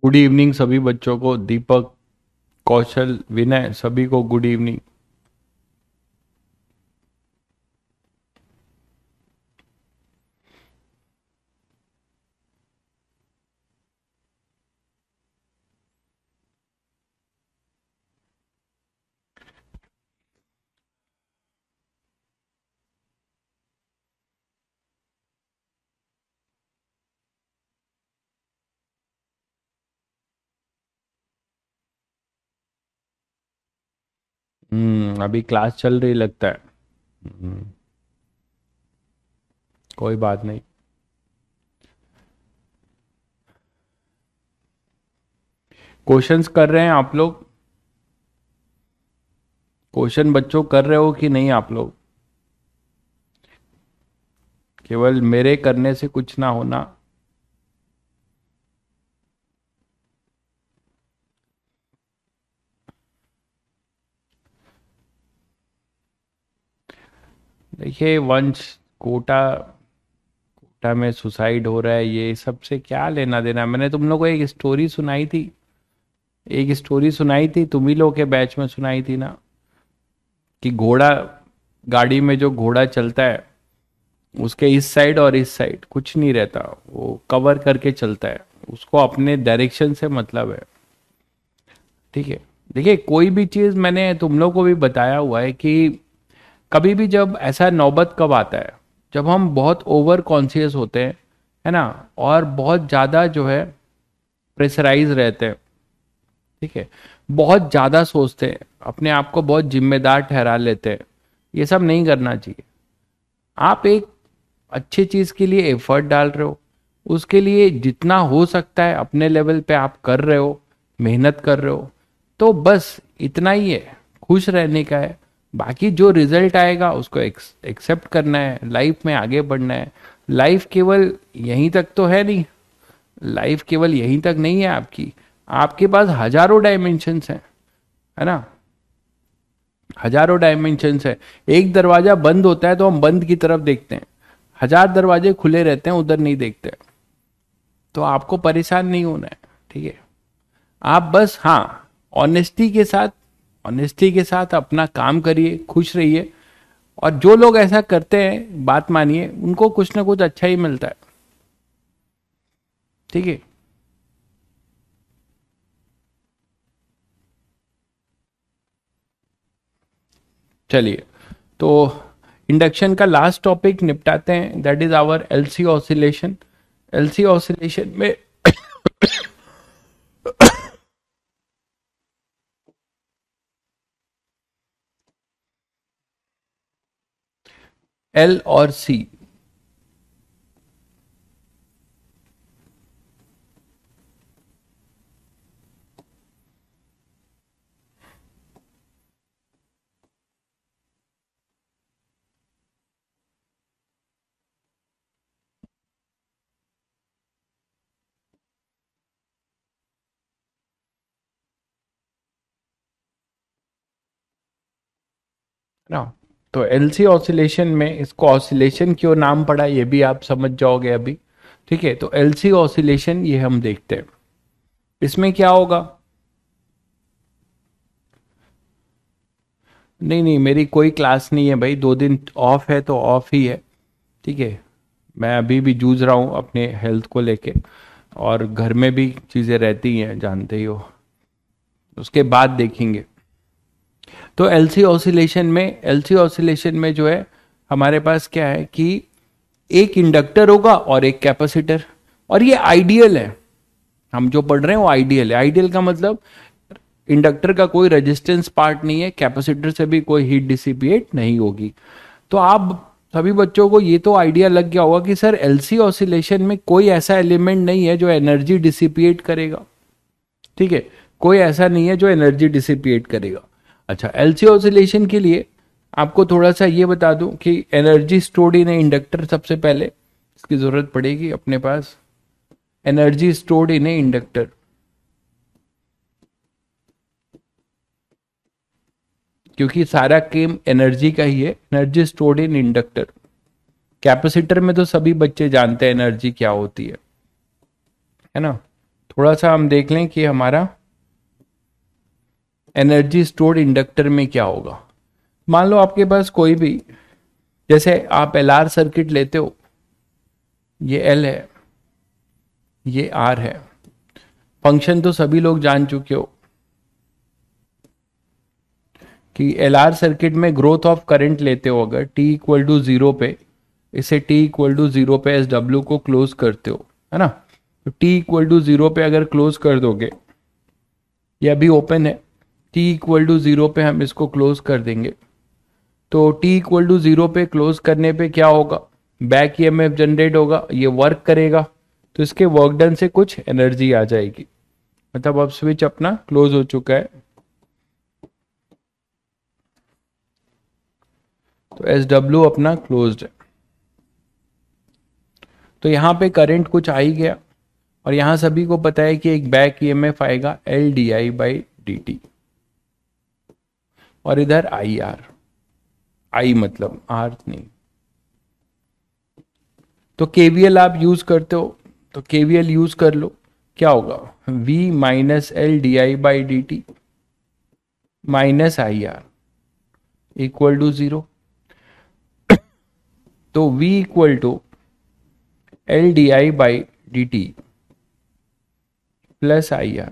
Good evening सभी बच्चों को। दीपक, कौशल, विनय, सभी को गुड इवनिंग। अभी क्लास चल रही लगता है। हम्म, कोई बात नहीं। क्वेश्चंस कर रहे हैं आप लोग? क्वेश्चन बच्चों कर रहे हो कि नहीं आप लोग? केवल मेरे करने से कुछ ना होना। देखिए वंश, कोटा कोटा में सुसाइड हो रहा है, ये सबसे क्या लेना देना है? मैंने तुम लोग को एक स्टोरी सुनाई थी। एक स्टोरी सुनाई थी, तुम ही लोग के बैच में सुनाई थी ना, कि घोड़ा, गाड़ी में जो घोड़ा चलता है उसके इस साइड और इस साइड कुछ नहीं रहता, वो कवर करके चलता है। उसको अपने डायरेक्शन से मतलब है। ठीक है। देखिए कोई भी चीज, मैंने तुम लोग को भी बताया हुआ है कि कभी भी जब ऐसा नौबत कब आता है, जब हम बहुत ओवर कॉन्शियस होते हैं, है ना, और बहुत ज्यादा जो है प्रेशराइज रहते हैं। ठीक है। बहुत ज्यादा सोचते हैं, अपने आप को बहुत जिम्मेदार ठहरा लेते हैं। ये सब नहीं करना चाहिए। आप एक अच्छी चीज के लिए एफर्ट डाल रहे हो, उसके लिए जितना हो सकता है अपने लेवल पे आप कर रहे हो, मेहनत कर रहे हो, तो बस इतना ही है। खुश रहने का है। बाकी जो रिजल्ट आएगा उसको एक्सेप्ट करना है, लाइफ में आगे बढ़ना है। लाइफ केवल यहीं तक तो है नहीं। लाइफ केवल यहीं तक नहीं है आपकी। आपके पास हजारों डायमेंशंस हैं, है ना। हजारों डायमेंशंस है। एक दरवाजा बंद होता है तो हम बंद की तरफ देखते हैं, हजार दरवाजे खुले रहते हैं उधर नहीं देखते। तो आपको परेशान नहीं होना है। ठीक है। आप बस हाँ, ऑनेस्टी के साथ, ऑनेस्टी के साथ अपना काम करिए, खुश रहिए। और जो लोग ऐसा करते हैं, बात मानिए, उनको कुछ ना कुछ अच्छा ही मिलता है। ठीक है। चलिए, तो इंडक्शन का लास्ट टॉपिक निपटाते हैं, that is our LC oscillation. LC oscillation में एल और सी। ना, तो एलसी ऑसिलेशन में, इसको ऑसिलेशन क्यों नाम पड़ा ये भी आप समझ जाओगे अभी। ठीक है। तो एलसी ऑसिलेशन ये हम देखते हैं। इसमें क्या होगा? नहीं नहीं, मेरी कोई क्लास नहीं है भाई, 2 दिन ऑफ है तो ऑफ ही है। ठीक है। मैं अभी भी जूझ रहा हूँ अपने हेल्थ को लेके, और घर में भी चीज़ें रहती हैं जानते ही हो। उसके बाद देखेंगे। तो एलसी ऑसिलेशन में जो है, हमारे पास क्या है कि एक इंडक्टर होगा और एक कैपेसिटर। और ये आइडियल है। हम जो पढ़ रहे हैं वो आइडियल है। आइडियल का मतलब इंडक्टर का कोई रेजिस्टेंस पार्ट नहीं है, कैपेसिटर से भी कोई हीट डिसिपिएट नहीं होगी। तो आप सभी बच्चों को ये तो आइडिया लग गया होगा कि सर एलसी ऑसिलेशन में कोई ऐसा एलिमेंट नहीं है जो एनर्जी डिसिपिएट करेगा। ठीक है। कोई ऐसा नहीं है जो एनर्जी डिसिपिएट करेगा। अच्छा, एलसी ऑसिलेशन के लिए आपको थोड़ा सा ये बता दूं कि energy stored in a inductor, सबसे पहले इसकी जरूरत पड़ेगी अपने पास। Energy stored in a inductor, क्योंकि सारा गेम एनर्जी का ही है। Energy stored in inductor. Capacitor में तो सभी बच्चे जानते हैं एनर्जी क्या होती है ना। थोड़ा सा हम देख लें कि हमारा एनर्जी स्टोर्ड इंडक्टर में क्या होगा। मान लो आपके पास कोई भी, जैसे आप एलआर सर्किट लेते हो, ये एल है, ये आर है। फंक्शन तो सभी लोग जान चुके हो कि एलआर सर्किट में ग्रोथ ऑफ करंट लेते हो अगर t इक्वल टू जीरो पे, इसे t इक्वल टू जीरो पे एस डब्ल्यू को क्लोज करते हो, है ना। तो t इक्वल टू जीरो पे अगर क्लोज कर दोगे, ये अभी ओपन है, t इक्वल टू जीरो पे हम इसको क्लोज कर देंगे, तो t इक्वल टू जीरो पे क्लोज करने पे क्या होगा, बैक ईएमएफ जनरेट होगा, ये वर्क करेगा, तो इसके वर्क डन से कुछ एनर्जी आ जाएगी। मतलब अब स्विच अपना क्लोज हो चुका है, तो एस डब्ल्यू अपना क्लोज्ड है। तो यहां पे करंट कुछ आ ही गया, और यहां सभी को पता है कि एक बैक ईएमएफ आएगा L D I by D T, और इधर आई आर, आई मतलब आर नहीं। तो केवीएल आप यूज करते हो, तो केवीएल यूज कर लो, क्या होगा, v minus L D I by D T minus I R equal to zero. तो v equal to L D I by D T plus I R,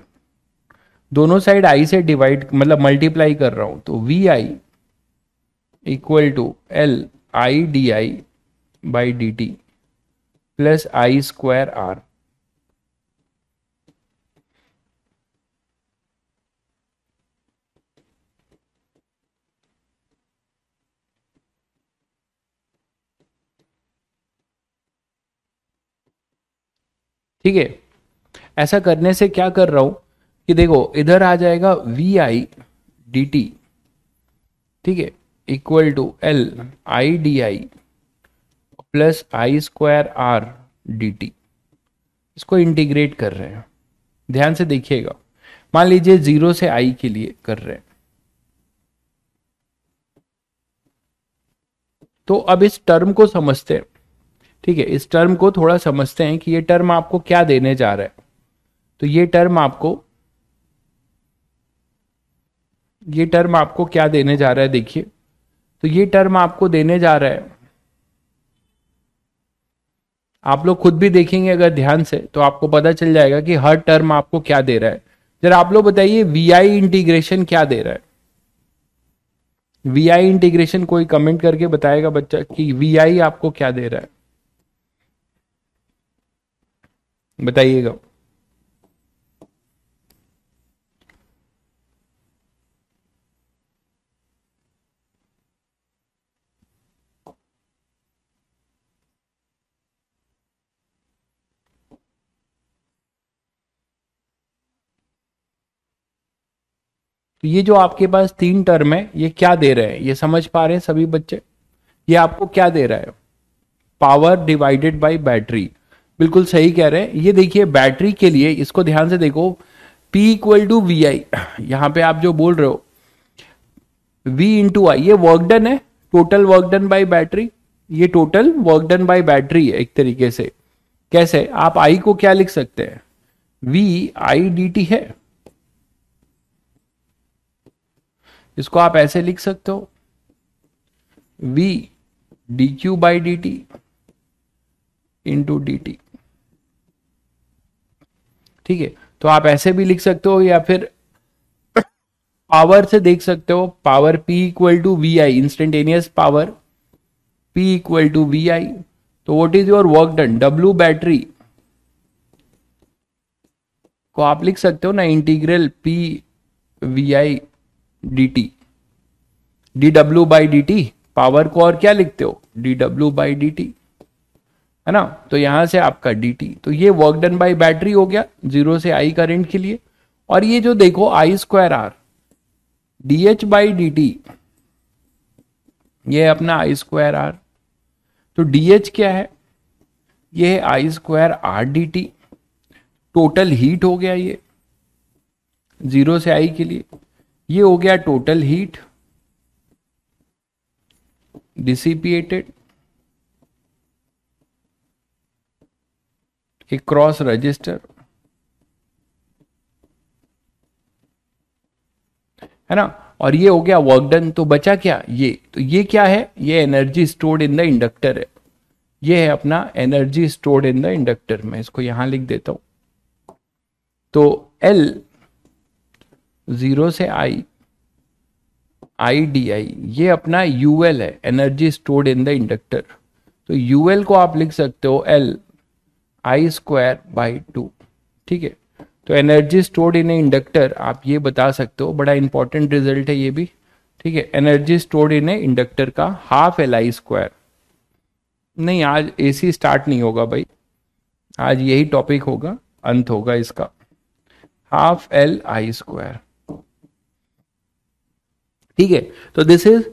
दोनों साइड आई से divide मतलब multiply कर रहा हूं, तो V I equal to L I D I by D T plus I square R. ठीक है, ऐसा करने से क्या कर रहा हूं कि देखो इधर आ जाएगा वी आई डी टी, ठीक है, equal to L I D I plus I square R D T. इसको इंटीग्रेट कर रहे हैं, ध्यान से देखिएगा। मान लीजिए जीरो से आई के लिए कर रहे हैं, तो अब इस टर्म को समझते हैं। ठीक है, इस टर्म को थोड़ा समझते हैं कि ये टर्म आपको क्या देने जा रहा है। तो ये टर्म आपको क्या देने जा रहा है, देखिए। तो ये टर्म आपको देने जा रहा है, आप लोग खुद भी देखेंगे अगर ध्यान से तो आपको पता चल जाएगा कि हर टर्म आपको क्या दे रहा है। जरा आप लोग बताइए वी आई इंटीग्रेशन क्या दे रहा है। वी आई इंटीग्रेशन कोई कमेंट करके बताएगा बच्चा कि वी आई आपको क्या दे रहा है, बताइएगा। तो ये जो आपके पास तीन टर्म है, ये क्या दे रहे हैं, ये समझ पा रहे हैं सभी बच्चे। ये आपको क्या दे रहा है, पावर डिवाइडेड बाय बैटरी। बिल्कुल सही कह रहे हैं। ये देखिए बैटरी के लिए, इसको ध्यान से देखो, P इक्वल टू वी आई, यहां पे आप जो बोल रहे हो V इंटू आई, ये वर्क डन है, total work done by battery. ये total work done by battery है एक तरीके से। कैसे, आप आई को क्या लिख सकते हैं, V आई डी टी है, इसको आप ऐसे लिख सकते हो, V D Q by D T into D T. ठीक है, तो आप ऐसे भी लिख सकते हो, या फिर पावर से देख सकते हो, power P equal to V I, instantaneous power P equal to V I. तो what is your work done, W battery को आप लिख सकते हो ना, integral P V I D T, D W by D T. Power को और क्या लिखते हो, D W by D T, है ना। तो यहां से आपका डी टी, तो ये वर्क डन बाई बैटरी हो गया जीरो से आई करंट के लिए। और ये जो देखो I square R D H by D T, ये अपना आई स्क्वायर आर। तो डी एच क्या है, ये है I square R D T. Total heat हो गया ये जीरो से आई के लिए, ये हो गया टोटल हीट डिसिपिएटेड एक क्रॉस रजिस्टर। है ना। और ये हो गया वर्क डन, तो बचा क्या ये, तो ये क्या है, ये energy stored in the inductor है, ये है अपना energy stored in the inductor. मैं इसको यहां लिख देता हूं। तो L 0 से I डी आई, ये अपना UL है, energy stored in the inductor. तो UL को आप लिख सकते हो L I²/2, ठीक है। तो energy stored in a inductor आप ये बता सकते हो, बड़ा इंपॉर्टेंट रिजल्ट है ये भी, ठीक है। Energy stored in a inductor का हाफ LI²। नहीं, आज AC स्टार्ट नहीं होगा भाई, आज यही टॉपिक होगा, अंत होगा इसका, हाफ LI², ठीक है। तो दिस इज,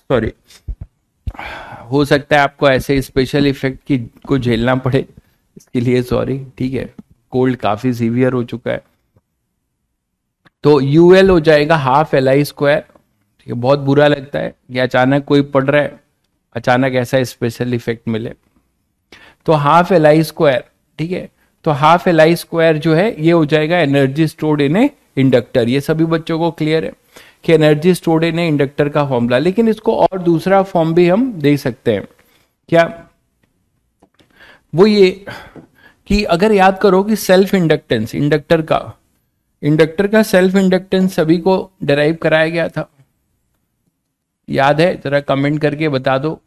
सॉरी, हो सकता है आपको ऐसे स्पेशल इफेक्ट की को झेलना पड़े, इसके लिए सॉरी, ठीक है। कोल्ड काफी सीवियर हो चुका है। तो UL हो जाएगा हाफ LI², ठीक है। बहुत बुरा लगता है कि अचानक कोई पढ़ रहा है, अचानक ऐसा स्पेशल इफेक्ट मिले। तो हाफ LI², ठीक है। तो हाफ LI² जो है ये हो जाएगा energy stored in a inductor. ये सभी बच्चों को क्लियर है कि energy stored in a inductor का फॉर्मूला। लेकिन इसको और दूसरा फॉर्म भी हम दे सकते हैं, क्या, वो ये कि अगर याद करो कि सेल्फ इंडक्टेंस, इंडक्टर का सेल्फ इंडक्टेंस सभी को डिराइव कराया गया था, याद है? जरा कमेंट करके बता दो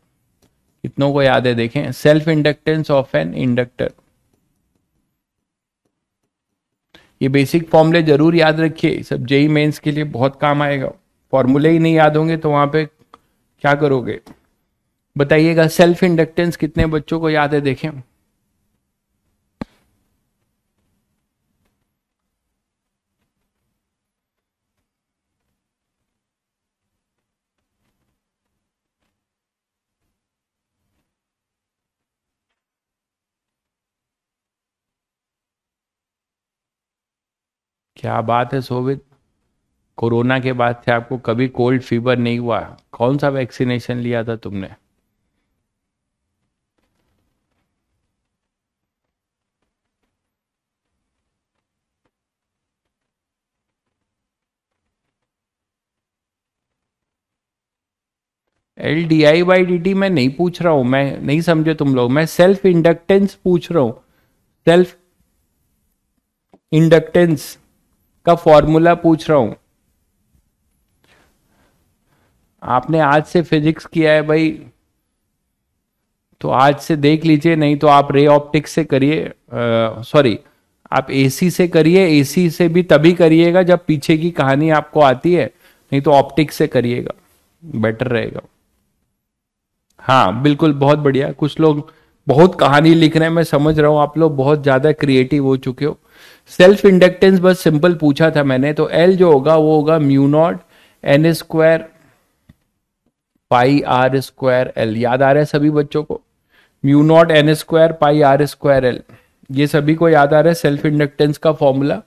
कितनों को याद है। देखें, self inductance of an inductor, ये बेसिक फॉर्मूले जरूर याद रखिए, सब जेई मेंस के लिए बहुत काम आएगा। फॉर्मूले ही नहीं याद होंगे तो वहां पे क्या करोगे, बताइएगा। सेल्फ इंडक्टेंस कितने बच्चों को याद है, देखें। क्या बात है शोभित, कोरोना के बाद से आपको कभी कोल्ड फीवर नहीं हुआ? कौन सा वैक्सीनेशन लिया था तुमने? LdI/dt मैं नहीं पूछ रहा हूं, मैं नहीं समझे तुम लोग, मैं सेल्फ इंडक्टेंस पूछ रहा हूं। सेल्फ इंडक्टेंस का फॉर्मूला पूछ रहा हूं। आपने आज से फिजिक्स किया है भाई, तो आज से देख लीजिए, नहीं तो आप रे ऑप्टिक्स से करिए, सॉरी, आप AC से करिए। AC से भी तभी करिएगा जब पीछे की कहानी आपको आती है, नहीं तो ऑप्टिक्स से करिएगा, बेटर रहेगा। हाँ बिल्कुल, बहुत बढ़िया। कुछ लोग बहुत कहानी लिख रहे हैं, मैं समझ रहा हूं, आप लोग बहुत ज्यादा क्रिएटिव हो चुके हो। सेल्फ इंडक्टेंस बस सिंपल पूछा था मैंने, तो L जो होगा वो होगा μ0 N²πr²L। याद आ रहा है सभी बच्चों को? μ0 N²πr²L, ये सभी को याद आ रहा है सेल्फ इंडक्टेंस का फॉर्मूला?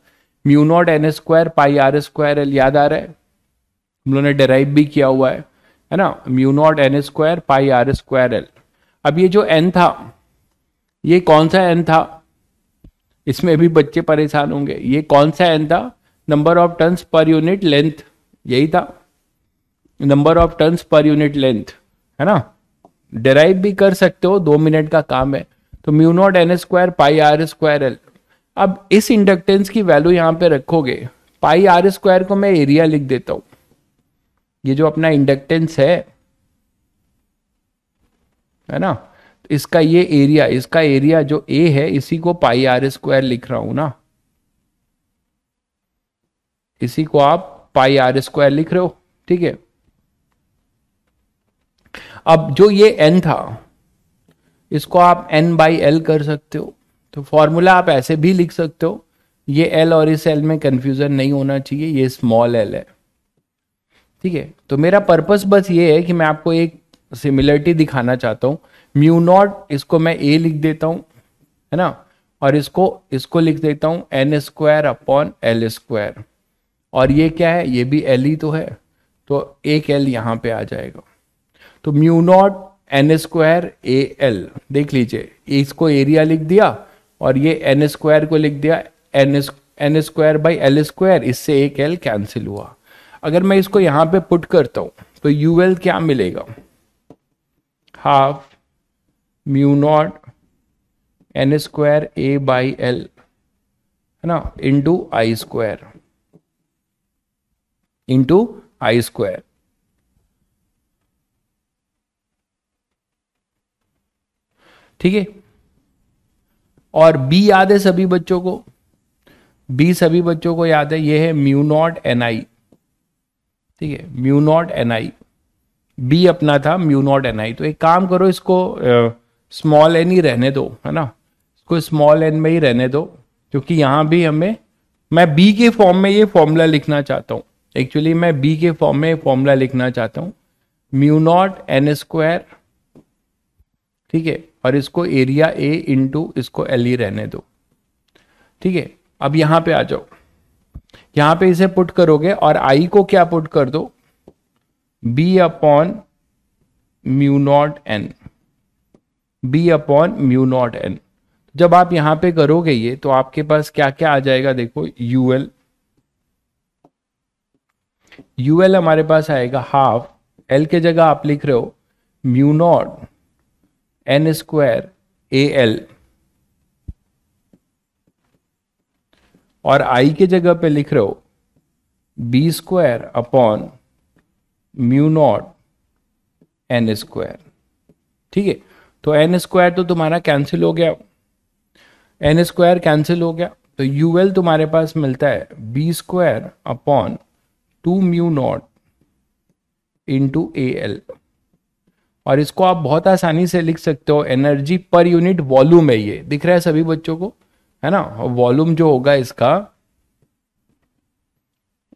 μ0 N²πr²L याद आ रहा है? हम लोगों ने डिराइव भी किया हुआ है ना, μ0 N²πr²L। अब ये जो N था, ये कौन सा N था? इसमें भी बच्चे परेशान होंगे, ये कौन सा N था? Number of turns per unit length, यही था, number of turns per unit length, है ना। डिराइव भी कर सकते हो, 2 मिनट का काम है। तो μ0 N²πr²L। अब इस इंडक्टेंस की वैल्यू यहां पे रखोगे, πr² को मैं एरिया लिख देता हूं। ये जो अपना इंडक्टेंस है ना, इसका ये एरिया, इसका एरिया जो A है, इसी को πr² लिख रहा हूं ना, इसी को आप πr² लिख रहे हो, ठीक है। अब जो ये N था, इसको आप N/L कर सकते हो। तो फॉर्मूला आप ऐसे भी लिख सकते हो, ये L और इस L में कंफ्यूजन नहीं होना चाहिए, ये स्मॉल l है, ठीक है। तो मेरा पर्पस बस ये है कि मैं आपको एक सिमिलरिटी दिखाना चाहता हूं। μ0 इसको मैं A लिख देता हूं, है ना, और इसको लिख देता हूं N²/L²। और ये क्या है? ये भी L ही तो है, तो एक L यहां पे आ जाएगा। तो μ0 N²AL, देख लीजिए, इसको एरिया लिख दिया और ये N² को लिख दिया N square by L square, इससे एक एल कैंसिल हुआ। अगर मैं इसको यहां पे पुट करता हूं तो यूएल क्या मिलेगा, half mu naught N square A by L, है ना, इंटू आई स्क्वायर। ठीक है, और बी याद है सभी बच्चों को, बी सभी बच्चों को याद है, ये है म्यू नॉट एन आई। ठीक है, mu naught N I, B अपना था म्यू नॉट एन आई। तो एक काम करो, इसको स्मॉल एन ही रहने दो, है ना, इसको स्मॉल एन में ही रहने दो, क्योंकि यहां भी हमें, मैं बी के फॉर्म में ये फॉर्मूला लिखना चाहता हूं, एक्चुअली मैं बी के फॉर्म में फॉर्मूला लिखना चाहता हूं, म्यू नॉट एन स्क्वायर। ठीक है, और इसको एरिया ए इंटू इसको एल ही रहने दो। ठीक है, अब यहां पे आ जाओ, यहां पे इसे पुट करोगे और आई को क्या पुट कर दो, B upon mu naught N, B upon mu naught N. जब आप यहां पे करोगे ये, तो आपके पास क्या क्या आ जाएगा, देखो यूएल, यूएल हमारे पास आएगा हाफ, एल के जगह आप लिख रहे हो mu naught N square A L, और आई के जगह पे लिख रहे हो B square upon mu naught N square. ठीक है, तो एन स्क्वायर तो तुम्हारा कैंसिल हो गया, एन स्क्वायर कैंसिल हो गया, तो यूएल तुम्हारे पास मिलता है B square upon 2 mu naught into A L. और इसको आप बहुत आसानी से लिख सकते हो, एनर्जी पर यूनिट वॉल्यूम है, ये दिख रहा है सभी बच्चों को, है ना, वॉल्यूम जो होगा इसका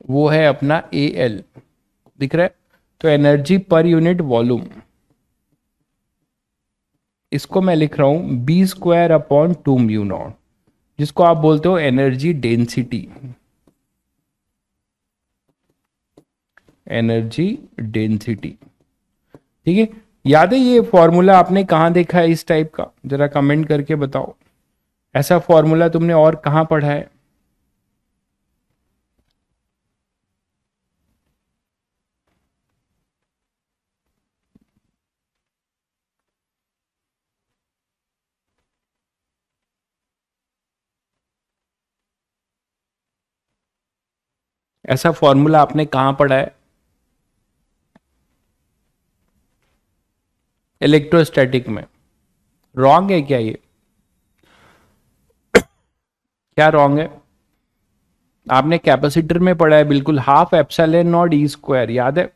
वो है अपना ए एल, दिख रहा है, तो एनर्जी पर यूनिट वॉल्यूम, इसको मैं लिख रहा हूं B square upon 2 mu naught, जिसको आप बोलते हो एनर्जी डेंसिटी, एनर्जी डेंसिटी। ठीक है, याद है ये फॉर्मूला आपने कहां देखा है इस टाइप का, जरा कमेंट करके बताओ, ऐसा फॉर्मूला तुमने और कहां पढ़ा है। ऐसा फॉर्मूला आपने कहां पढ़ा है, इलेक्ट्रोस्टैटिक में। रॉन्ग है क्या ये, क्या रॉन्ग है, आपने कैपेसिटर में पढ़ा है बिल्कुल, half epsilon naught E square, याद है,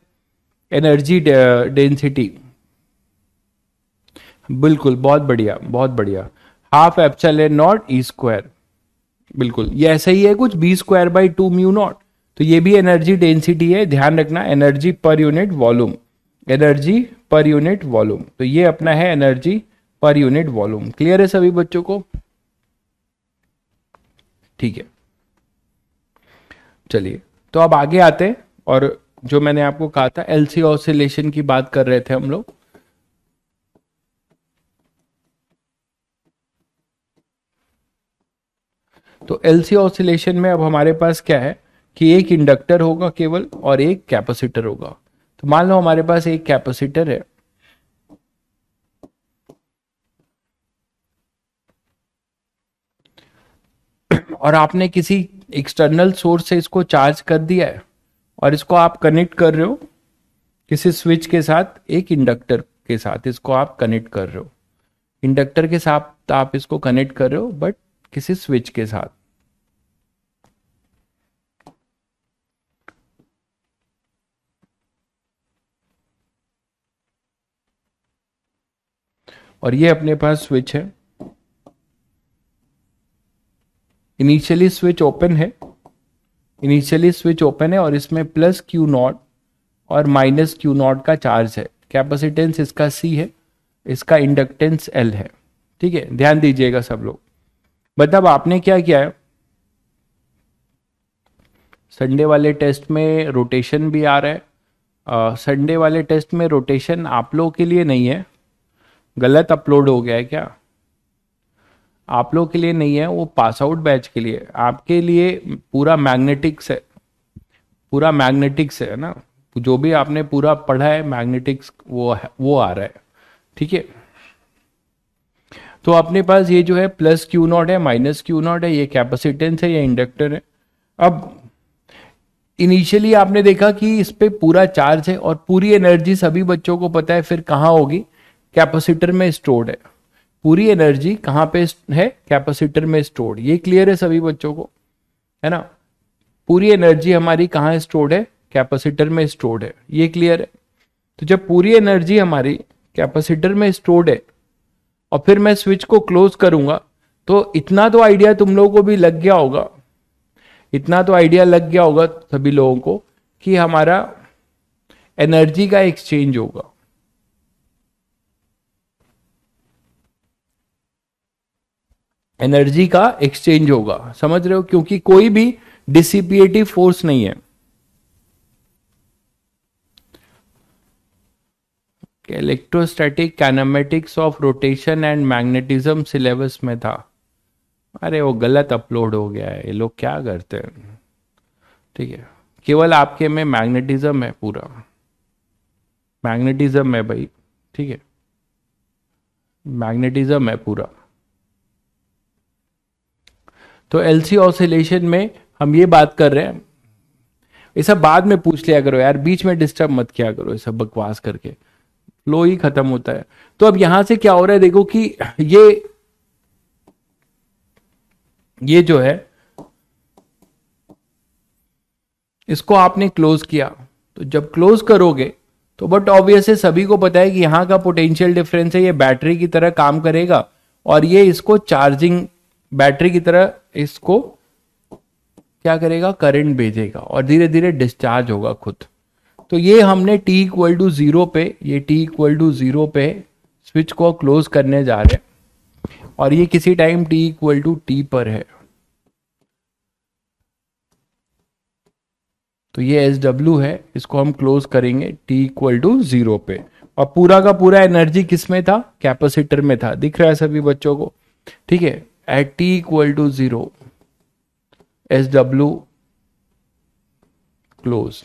एनर्जी डेंसिटी, बिल्कुल, बहुत बढ़िया बहुत बढ़िया, half epsilon naught E square, बिल्कुल ये ऐसा ही है कुछ, B square by 2 mu naught, तो ये भी एनर्जी डेंसिटी है, ध्यान रखना, energy per unit volume, energy per unit volume, तो ये अपना है energy per unit volume. Clear है सभी बच्चों को, ठीक है, चलिए तो अब आगे आते हैं, और जो मैंने आपको कहा था एलसी ऑसिलेशन की बात कर रहे थे हम लोग। तो एलसी ऑसिलेशन में अब हमारे पास क्या है कि एक इंडक्टर होगा केवल और एक कैपेसिटर होगा। तो मान लो हमारे पास एक कैपेसिटर है, और आपने किसी एक्सटर्नल सोर्स से इसको चार्ज कर दिया है, और इसको आप कनेक्ट कर रहे हो किसी स्विच के साथ, एक इंडक्टर के साथ इसको आप कनेक्ट कर रहे हो, इंडक्टर के साथ आप इसको कनेक्ट कर रहे हो बट किसी स्विच के साथ। और ये अपने पास स्विच है, इनिशियली स्विच ओपन है, इनिशियली स्विच ओपन है, और इसमें प्लस क्यू नॉट और माइनस क्यू नॉट का चार्ज है, कैपेसिटेंस इसका सी है, इसका इंडक्टेंस एल है। ठीक है, ध्यान दीजिएगा सब लोग, मतलब आपने क्या किया है, संडे वाले टेस्ट में रोटेशन भी आ रहा है, संडे वाले टेस्ट में रोटेशन आप लोगों के लिए नहीं है, गलत अपलोड हो गया है क्या, आप लोग के लिए नहीं है, वो पास आउट बैच के लिए। आपके लिए पूरा मैग्नेटिक्स है, पूरा मैग्नेटिक्स है ना, जो भी आपने पूरा पढ़ा है मैग्नेटिक्स वो आ रहा है। ठीक है, तो अपने पास ये जो है प्लस क्यू नॉट है, माइनस क्यू नॉट है, ये कैपेसिटेंस है, ये इंडक्टर है। अब इनिशियली आपने देखा कि इस पे पूरा चार्ज है और पूरी एनर्जी सभी बच्चों को पता है फिर कहाँ होगी, कैपेसिटर में स्टोर्ड है। पूरी एनर्जी कहाँ पे है, कैपेसिटर में स्टोर्ड। ये क्लियर है सभी बच्चों को, है ना। पूरी एनर्जी हमारी कहाँ स्टोर्ड है, कैपेसिटर में स्टोर्ड है, ये क्लियर है। तो जब पूरी एनर्जी हमारी कैपेसिटर में स्टोर्ड है और फिर मैं स्विच को क्लोज करूंगा, तो इतना तो आइडिया तुम लोगों को भी लग गया होगा, इतना तो आइडिया लग गया होगा सभी लोगों को कि हमारा एनर्जी का एक्सचेंज होगा। एनर्जी का एक्सचेंज होगा, समझ रहे हो, क्योंकि कोई भी डिसिपिएटिव फोर्स नहीं है। Electrostatic kinematics of rotation and magnetism syllabus में था। अरे वो गलत अपलोड हो गया है, ये लोग क्या करते हैं। ठीक है, केवल आपके में मैग्नेटिज्म है, पूरा मैग्नेटिज्म है भाई। ठीक है, मैग्नेटिज्म है पूरा। तो एलसी ऑसिलेशन में हम ये बात कर रहे हैं, ये सब बाद में पूछ लिया करो यार, बीच में डिस्टर्ब मत किया करो ये सब बकवास करके, फ्लो ही खत्म होता है। तो अब यहां से क्या हो रहा है देखो कि ये जो है इसको आपने क्लोज किया, तो जब क्लोज करोगे तो बट ऑब्वियस है सभी को पता है कि यहां का पोटेंशियल डिफरेंस है, ये बैटरी की तरह काम करेगा और ये इसको चार्जिंग बैटरी की तरह इसको क्या करेगा, करंट भेजेगा और धीरे धीरे डिस्चार्ज होगा खुद। तो ये हमने t इक्वल टू जीरो पे, ये t इक्वल टू जीरो पे स्विच को क्लोज करने जा रहे हैं और ये किसी time t equal to t पर है। तो ये एस डब्ल्यू है, इसको हम क्लोज करेंगे t इक्वल टू जीरो पे, और पूरा का पूरा एनर्जी किस में था, कैपेसिटर में था। दिख रहा है सभी बच्चों को, ठीक है। At t equal to zero S W close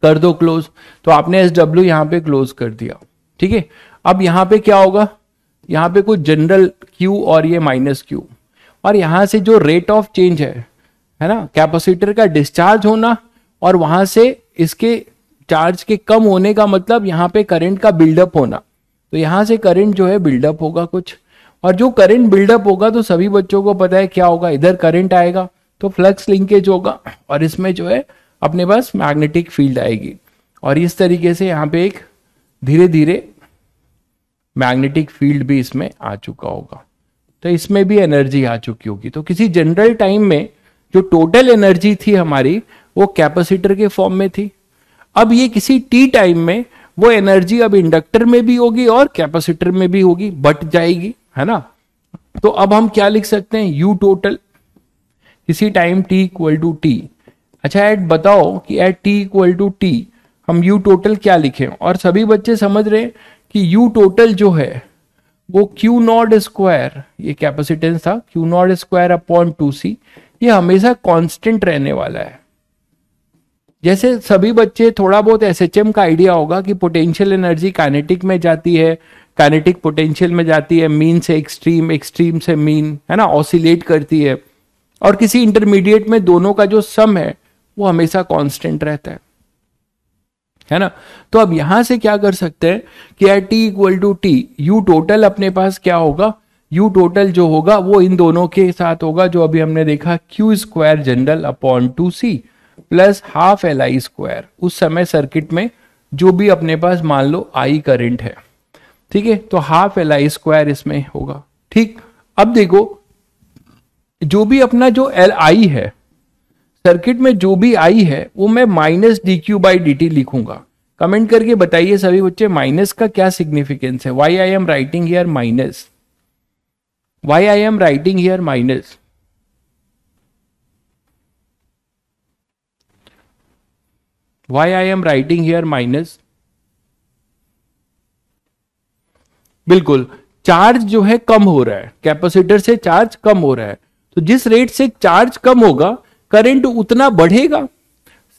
कर दो, क्लोज। तो आपने एस डब्ल्यू यहां पे क्लोज कर दिया, ठीक है। अब यहां पे क्या होगा, यहां पे कुछ जनरल Q और ये माइनस Q, और यहां से जो रेट ऑफ चेंज है ना, कैपेसिटर का डिस्चार्ज होना और वहां से इसके चार्ज के कम होने का मतलब यहां पे करंट का बिल्डअप होना। तो यहां से करंट जो है बिल्डअप होगा कुछ, और जो करंट बिल्डअप होगा तो सभी बच्चों को पता है क्या होगा, इधर करंट आएगा तो फ्लक्स लिंकेज होगा और इसमें जो है अपने पास मैग्नेटिक फील्ड आएगी, और इस तरीके से यहां पे एक धीरे धीरे मैग्नेटिक फील्ड भी इसमें आ चुका होगा। तो इसमें भी एनर्जी आ चुकी होगी। तो किसी जनरल टाइम में जो टोटल एनर्जी थी हमारी वो कैपेसिटर के फॉर्म में थी। अब ये किसी टी टाइम में वो एनर्जी अब इंडक्टर में भी होगी और कैपेसिटर में भी होगी, बट जाएगी, है ना। तो अब हम क्या लिख सकते हैं, यू टोटल किसी time T equal to T. अच्छा एट बताओ कि at T equal to T हम यू टोटल क्या लिखें। और सभी बच्चे समझ रहे हैं कि यू टोटल जो है वो क्यू नॉट स्क्वायर, ये कैपेसिटेंस था, Q not square upon two C, ये हमेशा कांस्टेंट रहने वाला है। जैसे सभी बच्चे थोड़ा बहुत एसएचएम का आइडिया होगा कि पोटेंशियल एनर्जी काइनेटिक में जाती है, काइनेटिक पोटेंशियल में जाती है, मीन से एक्सट्रीम, एक्सट्रीम से मीन, है ना, ऑसिलेट करती है, और किसी इंटरमीडिएट में दोनों का जो सम है वो हमेशा कांस्टेंट रहता है ना। तो अब यहां से क्या कर सकते हैं कि at T equal to T U total अपने पास क्या होगा, यू टोटल जो होगा वो इन दोनों के साथ होगा जो अभी हमने देखा, Q square general upon two C plus half L I square. उस समय सर्किट में जो भी अपने पास मान लो आई करंट है, ठीक है, तो हाफ एल आई स्क्वायर इसमें होगा, ठीक। अब देखो जो भी अपना जो एल आई है सर्किट में, जो भी आई है वो मैं minus D Q by D T लिखूंगा। कमेंट करके बताइए सभी बच्चे माइनस का क्या सिग्निफिकेंस है, why I am writing here minus, why I am writing here minus. Why I am writing here minus, बिल्कुल चार्ज जो है कम हो रहा है, कैपेसिटर से चार्ज कम हो रहा है, तो जिस रेट से चार्ज कम होगा करंट उतना बढ़ेगा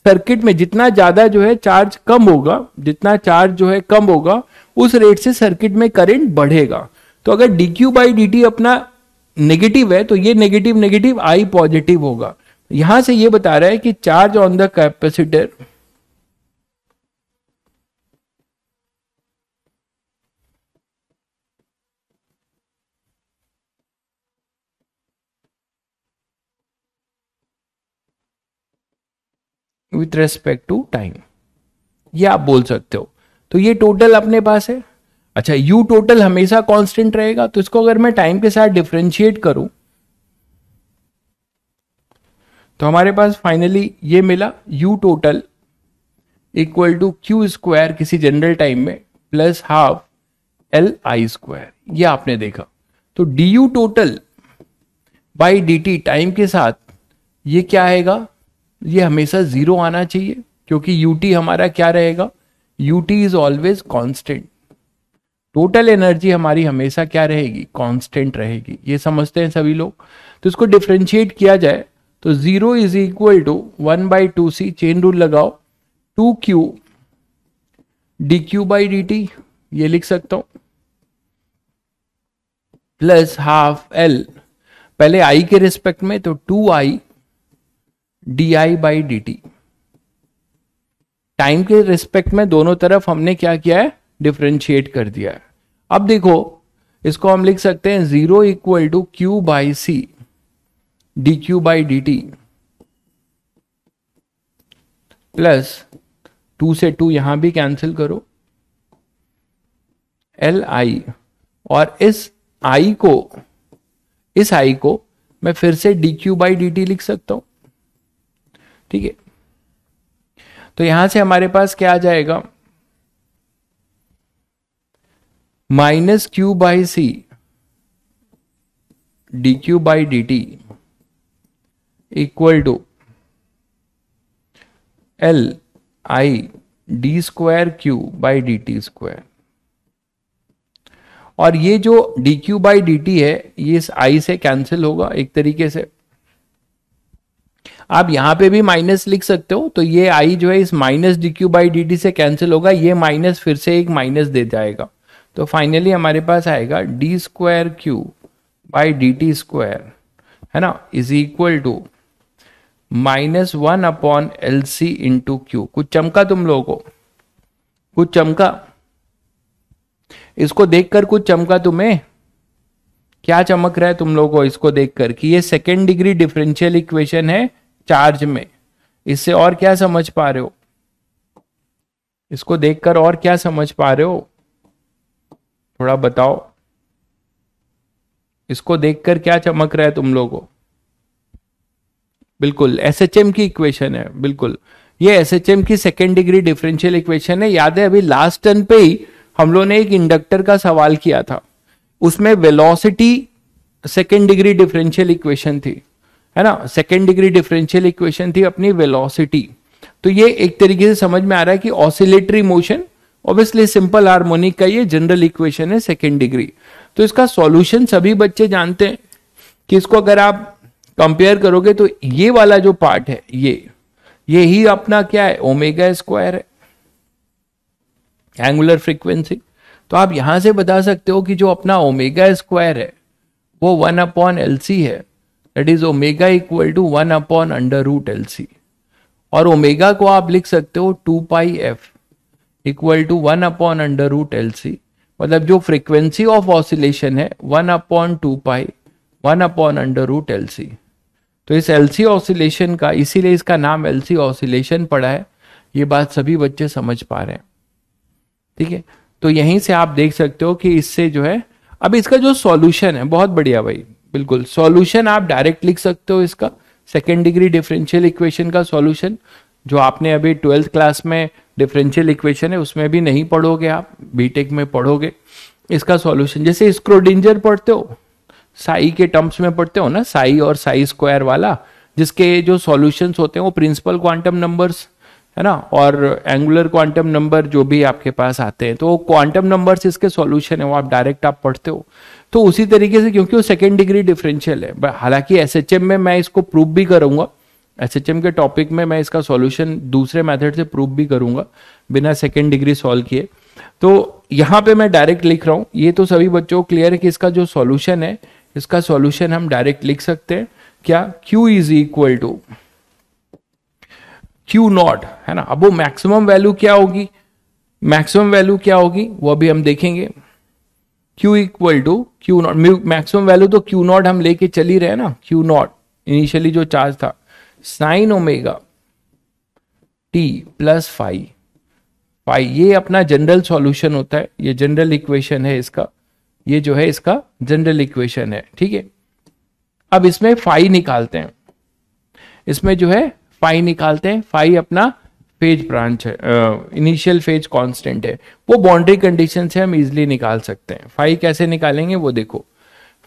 सर्किट में। जितना ज्यादा जो है चार्ज कम होगा, जितना चार्ज जो है कम होगा उस रेट से सर्किट में करंट बढ़ेगा। तो अगर dq बाई dt अपना नेगेटिव है तो ये नेगेटिव नेगेटिव I पॉजिटिव होगा। यहां से ये बता रहा है कि charge on the capacitor with respect to time, ये आप बोल सकते हो। तो ये टोटल अपने पास है। अच्छा, यू टोटल हमेशा कांस्टेंट रहेगा, तो इसको अगर मैं टाइम के साथ डिफरेंशिएट करूं तो हमारे पास फाइनली ये मिला, U total equal to Q square किसी जनरल टाइम में plus half L I square, ये आपने देखा। तो D U total by D T time के साथ ये क्या आएगा, ये हमेशा जीरो आना चाहिए, क्योंकि यू टी हमारा क्या रहेगा, U T is always constant. Total energy हमारी हमेशा क्या रहेगी, कांस्टेंट रहेगी, ये समझते हैं सभी लोग। तो इसको डिफरेंशिएट किया जाए तो 0 is equal to 1/2c, chain rule लगाओ, 2q dq बाई dt, ये लिख सकता हूं, प्लस हाफ l, पहले i के रिस्पेक्ट में तो 2i di by dt, time के रिस्पेक्ट में दोनों तरफ हमने क्या किया है, डिफरेंशिएट कर दिया है। अब देखो इसको हम लिख सकते हैं 0 equal to q by C D Q by D T plus 2 से 2 यहां भी कैंसिल करो, एल आई, और इस आई को मैं फिर से D Q by D T लिख सकता हूं, ठीक है। तो यहां से हमारे पास क्या आ जाएगा, minus Q by C D Q by D T equal to L I D square Q by D T square. और ये जो D Q by D T है ये इस आई से कैंसिल होगा एक तरीके से, आप यहां पे भी माइनस लिख सकते हो, तो ये आई जो है इस minus D Q by D T से कैंसिल होगा, ये माइनस फिर से एक माइनस दे जाएगा, तो फाइनली हमारे पास आएगा D square Q by D T square, है ना, is equal to -1/LC into Q. कुछ चमका तुम लोगों को, कुछ चमका, इसको देखकर कुछ चमका तुम्हें, क्या चमक रहा है तुम लोगों को इसको देखकर कि ये सेकेंड डिग्री डिफरेंशियल इक्वेशन है चार्ज में, इससे और क्या समझ पा रहे हो, इसको देखकर और क्या समझ पा रहे हो, थोड़ा बताओ, इसको देखकर क्या चमक रहा है तुम लोगों को। बिल्कुल एसएचएम की इक्वेशन है, बिल्कुल ये एसएचएम की सेकेंड डिग्री डिफरेंशियल इक्वेशन है। याद है अभी लास्ट टर्न पे ही हम लोगों ने एक इंडक्टर का सवाल किया था, उसमें velocity second degree differential equation थी, है ना, सेकेंड डिग्री डिफरेंशियल इक्वेशन थी अपनी वेलोसिटी। तो ये एक तरीके से समझ में आ रहा है कि oscillatory motion obviously simple harmonic का ये जनरल इक्वेशन है सेकेंड डिग्री। तो इसका सॉल्यूशन सभी बच्चे जानते हैं कि इसको अगर आप कंपेयर करोगे तो ये वाला जो पार्ट है ये ही अपना क्या है, ओमेगा स्क्वायर है, एंगुलर फ्रीक्वेंसी। तो आप यहां से बता सकते हो कि जो अपना ओमेगा स्क्वायर है वो 1/LC है, that is omega equal to 1/√LC, और ओमेगा को आप लिख सकते हो 2πf इक्वल टू 1/√LC, मतलब जो फ्रीक्वेंसी ऑफ ऑसिलेशन है 1/2π 1/√LC। तो इस LC ऑसिलेशन का, इसीलिए इसका नाम LC ऑसिलेशन पड़ा है, ये बात सभी बच्चे समझ पा रहे हैं, ठीक है। तो यहीं से आप देख सकते हो कि इससे जो है, अब इसका जो सॉल्यूशन है, बहुत बढ़िया भाई, बिल्कुल सॉल्यूशन आप डायरेक्ट लिख सकते हो, इसका सेकेंड डिग्री डिफरेंशियल इक्वेशन का सॉल्यूशन जो आपने अभी 12th क्लास में डिफरेंशियल इक्वेशन है उसमें भी नहीं पढ़ोगे, आप बीटेक में पढ़ोगे इसका सॉल्यूशन। जैसे स्क्रोडिंजर पढ़ते हो, साई के टर्म्स में पढ़ते हो ना, साई और साई स्क्वायर वाला, जिसके जो सॉल्यूशंस होते हैं वो प्रिंसिपल क्वांटम नंबर्स है ना, और एंगुलर क्वांटम नंबर जो भी आपके पास आते हैं, तो क्वांटम नंबर्स इसके सॉल्यूशन है, वो आप डायरेक्ट आप पढ़ते हो। तो उसी तरीके से, क्योंकि वो सेकेंड डिग्री डिफरेंशियल है, हालांकि एसएचएम में मैं इसको प्रूव भी करूंगा, एसएचएम के टॉपिक में मैं इसका सॉल्यूशन दूसरे मेथड से प्रूव भी करूंगा बिना सेकेंड डिग्री सॉल्व किए। तो यहाँ पे मैं डायरेक्ट लिख रहा हूँ, ये तो सभी बच्चों को क्लियर है कि इसका जो सॉल्यूशन है, इसका सॉल्यूशन हम डायरेक्ट लिख सकते हैं क्या, Q is equal to Q naught, है ना। अब वो मैक्सिमम वैल्यू क्या होगी, मैक्सिमम वैल्यू क्या होगी वो अभी हम देखेंगे। Q equal to Q not, maximum value तो Q नॉट हम लेके चल ही रहे हैं ना, Q नॉट इनिशियली जो चार्ज था, sine omega T plus phi, phi ये अपना जनरल सॉल्यूशन होता है, ये जनरल इक्वेशन है इसका, ये जो है इसका जनरल इक्वेशन है, ठीक है। अब इसमें फाई निकालते हैं, इसमें जो है फाई निकालते हैं, फाई अपना फेज ब्रांच है, इनिशियल फेज कांस्टेंट है, वो बाउंड्री कंडीशन से हम इजीली निकाल सकते हैं। फाई कैसे निकालेंगे वो देखो,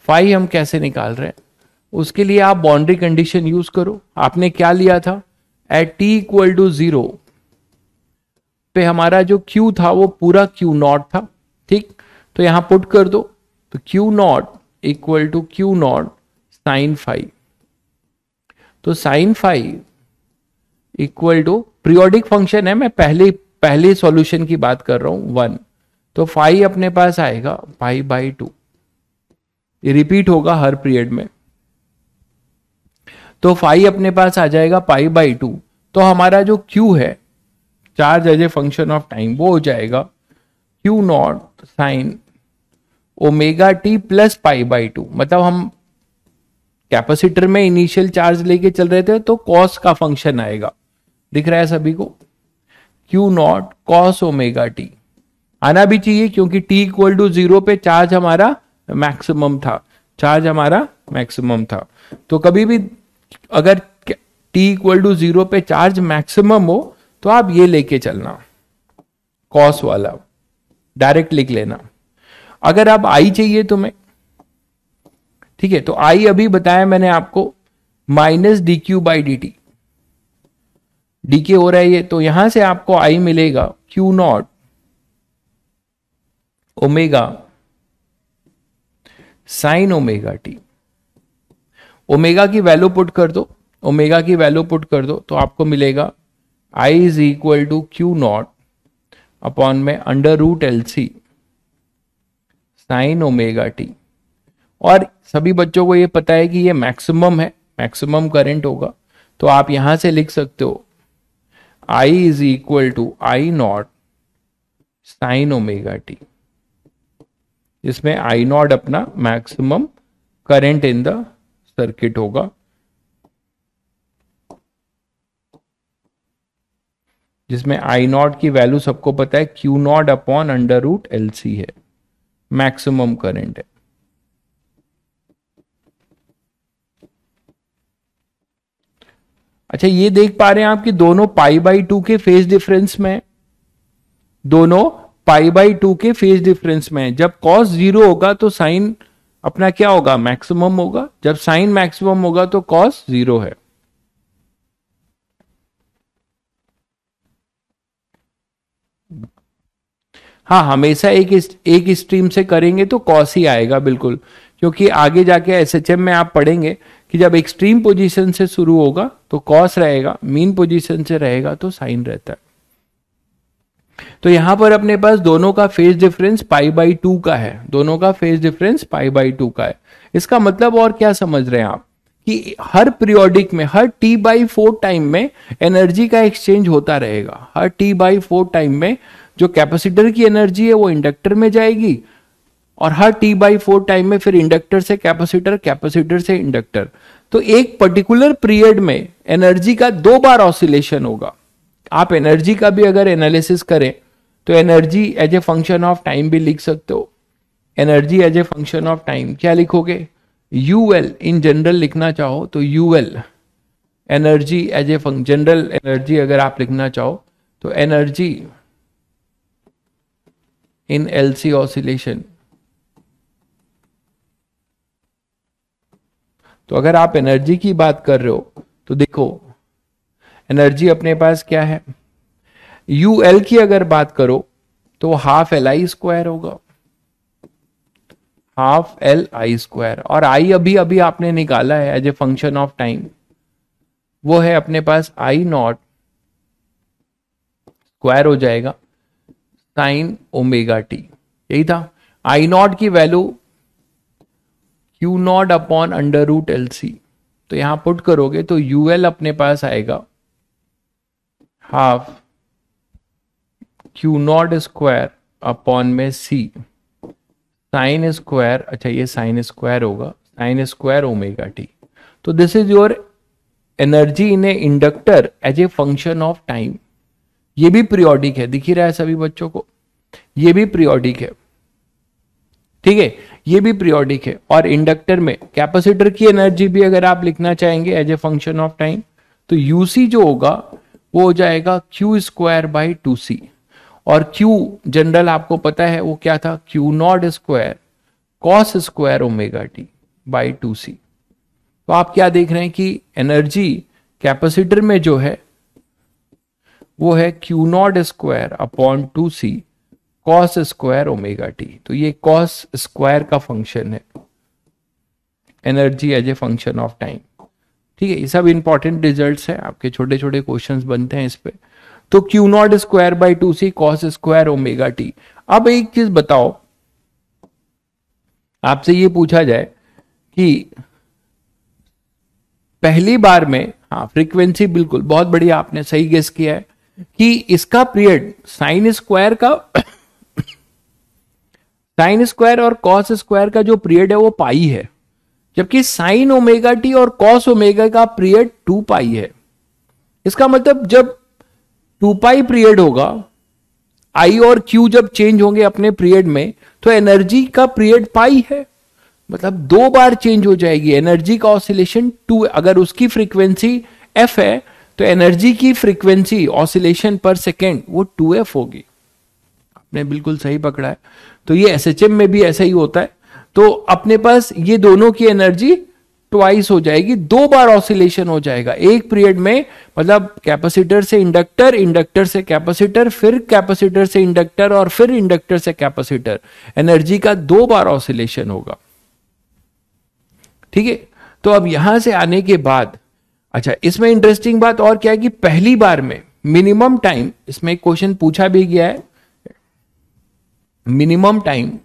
फाई हम कैसे निकाल रहे हैं, उसके लिए आप बाउंड्री कंडीशन यूज करो। आपने क्या लिया था, एट टी इक्वल टू 0 पे हमारा जो Q था वो पूरा Q नॉट था, ठीक। तो यहां पुट कर दो, तो Q not equal to Q not sine phi, तो sine phi equal to periodic function है, मैं पहले सॉल्यूशन की बात कर रहा हूं 1, तो फाई अपने पास आएगा पाई बाई 2, ये रिपीट होगा हर पीरियड में, तो फाई अपने पास आ जाएगा पाई बाई 2। तो हमारा जो Q है, charge as a function of time, वो हो जाएगा Q not sine omega T plus pi by 2। मतलब हम कैपेसिटर में इनिशियल चार्ज लेके चल रहे थे, तो कॉस का फंक्शन आएगा, दिख रहा है सभी को, Q not cos omega T आना भी चाहिए, क्योंकि t इक्वल टू 0 पे चार्ज हमारा मैक्सिमम था, चार्ज हमारा मैक्सिमम था। तो कभी भी अगर t इक्वल टू 0 पे चार्ज मैक्सिमम हो, तो आप ये लेके चलना, कॉस वाला डायरेक्ट लिख लेना। अगर आप आई चाहिए तुम्हें, ठीक है, तो आई अभी बताया मैंने आपको, minus D Q by D T, D के हो रहा है ये, तो यहां से आपको आई मिलेगा Q not omega sine omega T, omega की वैल्यू पुट कर दो, ओमेगा की वैल्यू पुट कर दो, तो आपको मिलेगा I is equal to Q not upon में under root L C sine omega T. और सभी बच्चों को ये पता है कि ये मैक्सिमम है, मैक्सिमम करंट होगा, तो आप यहां से लिख सकते हो I is equal to I naught sine omega T, इसमें आई नॉट अपना maximum current in the circuit होगा, जिसमें आई नॉट की वैल्यू सबको पता है Q not upon under root L C है, मैक्सिमम करंट है। अच्छा, ये देख पा रहे हैं आप कि दोनों पाई बाई 2 के फेज डिफरेंस में, दोनों पाई बाई 2 के फेज डिफरेंस में, जब कॉस 0 होगा तो साइन अपना क्या होगा, मैक्सिमम होगा, जब साइन मैक्सिमम होगा तो कॉस 0 है। हाँ, हमेशा एक स्ट्रीम से करेंगे तो कॉस ही आएगा बिल्कुल, क्योंकि आगे जाके एसएचएम में आप पढ़ेंगे कि जब एक्सट्रीम पोजीशन से शुरू होगा तो कॉस रहेगा, मीन पोजीशन से रहेगा तो साइन रहता है। तो यहां पर अपने पास दोनों का फेज डिफरेंस पाई बाई 2 का है, दोनों का फेज डिफरेंस पाई बाई 2 का है। इसका मतलब और क्या समझ रहे हैं आप कि हर पीरियोडिक में, हर t बाई 4 टाइम में एनर्जी का एक्सचेंज होता रहेगा, हर t बाई 4 टाइम में जो कैपेसिटर की एनर्जी है वो इंडक्टर में जाएगी, और हर t बाई 4 टाइम में फिर इंडक्टर से कैपेसिटर, कैपेसिटर से इंडक्टर। तो एक पर्टिकुलर पीरियड में एनर्जी का 2 बार ऑसिलेशन होगा। आप एनर्जी का भी अगर एनालिसिस करें तो energy as a function of time भी लिख सकते हो। Energy as a function of time क्या लिखोगे, यूएल इन जनरल लिखना चाहो तो UL energy as a general energy अगर आप लिखना चाहो तो एनर्जी इन एलसी ऑसिलेशन। तो अगर आप एनर्जी की बात कर रहे हो तो देखो एनर्जी अपने पास क्या है, यू एल की अगर बात करो तो हाफ एल आई स्क्वायर होगा, हाफ एल आई स्क्वायर। और आई अभी अभी आपने निकाला है as a function of time, वो है अपने पास आई नॉट स्क्वायर हो जाएगा साइन ओमेगा टी, यही था। आई नॉट की value Q naught upon under root L C, तो यहां पुट करोगे तो यू एल अपने पास आएगा half Q not square upon में सी साइन स्क्वायर, अच्छा ये साइन स्क्वायर होगा, साइन स्क्वायर ओमेगा टी। तो this is your energy in a inductor as a function of time. ये भी पीरियोडिक है, दिख ही रहा है सभी बच्चों को, ये भी पीरियोडिक है, ठीक है, ये भी पीरियोडिक है। और इंडक्टर में कैपेसिटर की एनर्जी भी अगर आप लिखना चाहेंगे as a function of time, तो यूसी जो होगा वो हो जाएगा Q square by two C. और Q जनरल आपको पता है वो क्या था, Q not square cos square omega T by two C. तो आप क्या देख रहे हैं कि एनर्जी कैपेसिटर में जो है वो है Q not square upon two C cos square omega T. तो ये कॉस स्क्वायर का फंक्शन है energy as a function of time, ठीक है। ये सब इंपॉर्टेंट रिजल्ट्स है, आपके छोटे छोटे क्वेश्चंस बनते हैं इस पे। तो Q not square by two C cos square omega T. अब एक चीज बताओ, आपसे ये पूछा जाए कि पहली बार में, हाँ फ्रीक्वेंसी बिल्कुल बहुत बढ़िया आपने सही गेस किया है कि इसका पीरियड साइन स्क्वायर का साइन स्क्वायर और कॉस स्क्वायर का जो पीरियड है वो पाई है, जबकि साइन ओमेगा टी और कॉस ओमेगा का पीरियड 2 पाई है। इसका मतलब जब 2 पाई पीरियड होगा, आई और क्यू जब चेंज होंगे अपने पीरियड में, तो एनर्जी का पीरियड पाई है, मतलब 2 बार चेंज हो जाएगी एनर्जी का ऑसिलेशन 2। अगर उसकी फ्रीक्वेंसी एफ है तो एनर्जी की फ्रीक्वेंसी ऑसिलेशन पर सेकेंड वो 2f होगी। आपने बिल्कुल सही पकड़ा है। तो ये एसएचएम में भी ऐसा ही होता है। तो अपने पास ये दोनों की एनर्जी ट्वाइस हो जाएगी, 2 बार ऑसिलेशन हो जाएगा एक पीरियड में, मतलब कैपेसिटर से इंडक्टर, इंडक्टर से कैपेसिटर, फिर कैपेसिटर से इंडक्टर और फिर इंडक्टर से कैपेसिटर, एनर्जी का 2 बार ऑसिलेशन होगा, ठीक है। तो अब यहां से आने के बाद, अच्छा इसमें इंटरेस्टिंग बात और क्या है कि पहली बार में मिनिमम टाइम, इसमें एक क्वेश्चन पूछा भी गया है, minimum time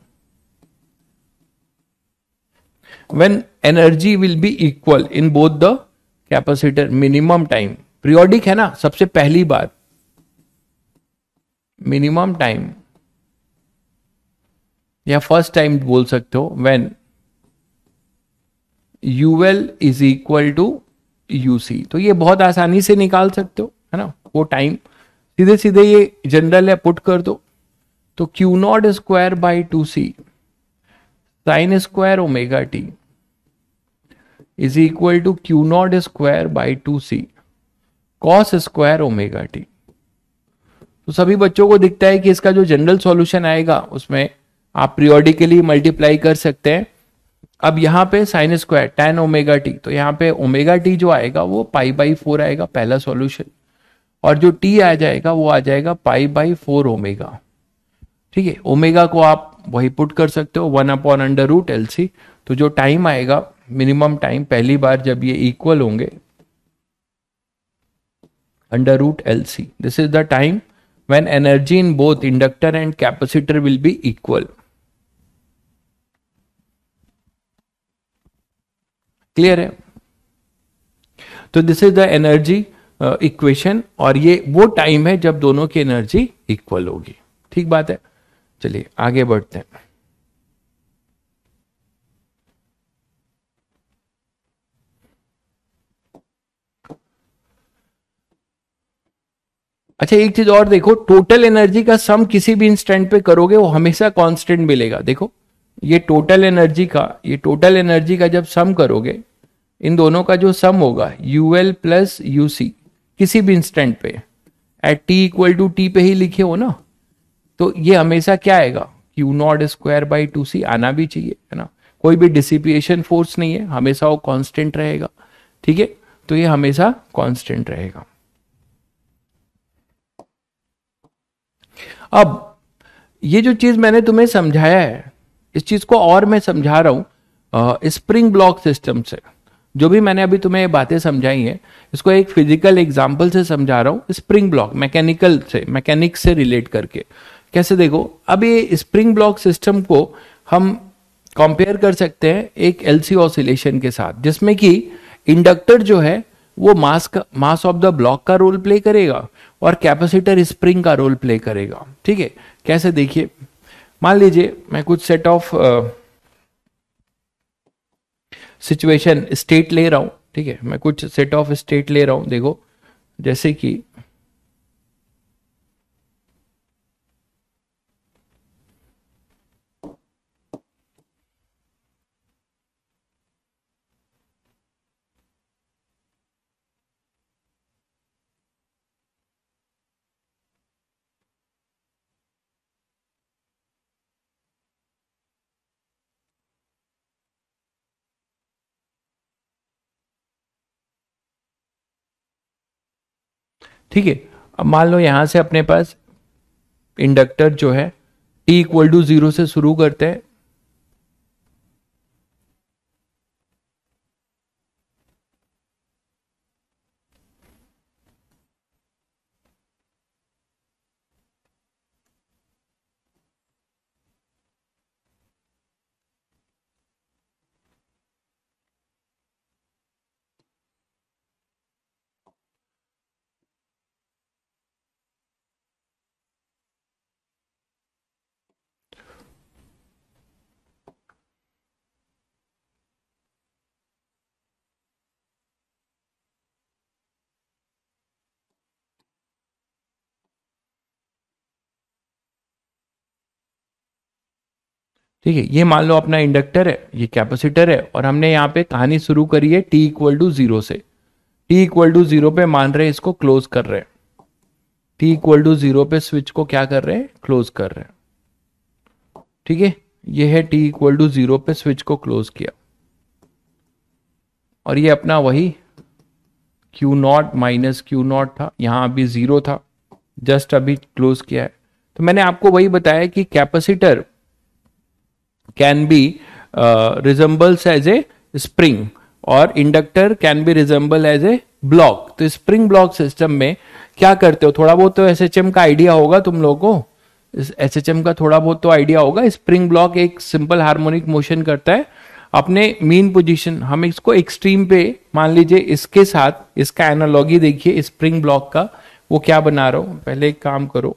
when energy will be equal in both the capacitor, minimum time periodic है ना, सबसे पहली बार मिनिमम टाइम या फर्स्ट टाइम बोल सकते हो, when UL is equal to UC। तो ये बहुत आसानी से निकाल सकते हो, है ना, वो टाइम सीधे सीधे ये जनरल है, पुट कर दो। तो Q not square by two C sine square omega T is equal to Q not square by two C cos square omega T. तो सभी बच्चों को दिखता है कि इसका जो जनरल सॉल्यूशन आएगा उसमें आप पीरियोडिकली मल्टीप्लाई कर सकते हैं। अब यहां पे sine square ten omega T, तो यहां पे ओमेगा टी जो आएगा वो पाई बाई 4 आएगा पहला सॉल्यूशन, और जो टी आ जाएगा वो आ जाएगा पाई बाई 4 ओमेगा, ठीक है। ओमेगा को आप वही पुट कर सकते हो 1 upon under root L C. तो जो टाइम आएगा मिनिमम टाइम पहली बार जब ये इक्वल होंगे under root L C, this is the time when energy in both inductor and capacitor will be equal. Clear है? तो this is the energy equation, और ये वो टाइम है जब दोनों की एनर्जी इक्वल होगी, ठीक बात है। चलिए आगे बढ़ते हैं। अच्छा एक चीज और देखो, टोटल एनर्जी का सम किसी भी इंस्टेंट पे करोगे वो हमेशा कांस्टेंट मिलेगा। देखो ये टोटल एनर्जी का जब सम करोगे, इन दोनों का जो सम होगा यूएल प्लस यूसी किसी भी इंस्टेंट पे at T equal to T पे ही लिखे हो ना, तो ये हमेशा क्या आएगा, Q not square by two C आना भी चाहिए, है ना। कोई भी डिसिपिएशन फोर्स नहीं है, हमेशा वो कांस्टेंट रहेगा, ठीक है। तो ये हमेशा कांस्टेंट रहेगा। अब ये जो चीज मैंने तुम्हें समझाया है, इस चीज को और मैं समझा रहा हूं स्प्रिंग ब्लॉक सिस्टम से। जो भी मैंने अभी तुम्हें ये बातें समझाई हैं, इसको एक फिजिकल एग्जांपल से समझा रहा हूं, स्प्रिंग ब्लॉक मैकेनिकल से, मैकेनिक्स से रिलेट करके। कैसे देखो, अब ये स्प्रिंग ब्लॉक सिस्टम को हम कंपेयर कर सकते हैं एक एलसी ऑसिलेशन के साथ, जिसमें कि इंडक्टर जो है वो मास ऑफ द ब्लॉक का रोल प्ले करेगा और कैपेसिटर स्प्रिंग का रोल प्ले करेगा। ठीक है, कैसे देखिए, मान लीजिए मैं कुछ सेट ऑफ सिचुएशन स्टेट ले रहा हूं। ठीक है, मैं कुछ सेट ऑफ स्टेट ले रहा हूं, देखो जैसे कि ठीक है, अब मान लो यहां से अपने पास इंडक्टर जो है टी इक्वल टू जीरो से शुरू करते हैं। ठीक है, ये मान लो अपना इंडक्टर है, ये कैपेसिटर है, और हमने यहाँ पे कहानी शुरू करी है टी इक्वल टू जीरो से। टी इक्वल टू जीरो पे मान रहे हैं इसको क्लोज कर रहे हैं। टी इक्वल टू जीरो पे स्विच को क्या कर रहे हैं, क्लोज कर रहे हैं। ठीक है, ये है टी इक्वल टू जीरो पे स्विच को क्लोज किया, और ये अपना वही Q not minus Q not था, यहां अभी जीरो था, जस्ट अभी क्लोज किया है। तो मैंने आपको वही बताया कि capacitor can be resembles as a spring और inductor can be resemble as a block. तो स्प्रिंग ब्लॉक सिस्टम में क्या करते हो, थोड़ा बहुत तो एसएचएम का आइडिया होगा तुम लोगों को, एसएचएम का थोड़ा बहुत तो आइडिया होगा। स्प्रिंग ब्लॉक एक सिंपल हार्मोनिक मोशन करता है अपने मीन पोजीशन। हम इसको एक्सट्रीम पे मान लीजिए, इसके साथ इसका एनालॉगी देखिए स्प्रिंग ब्लॉक का, वो क्या बना रहा हूं। पहले एक काम करो,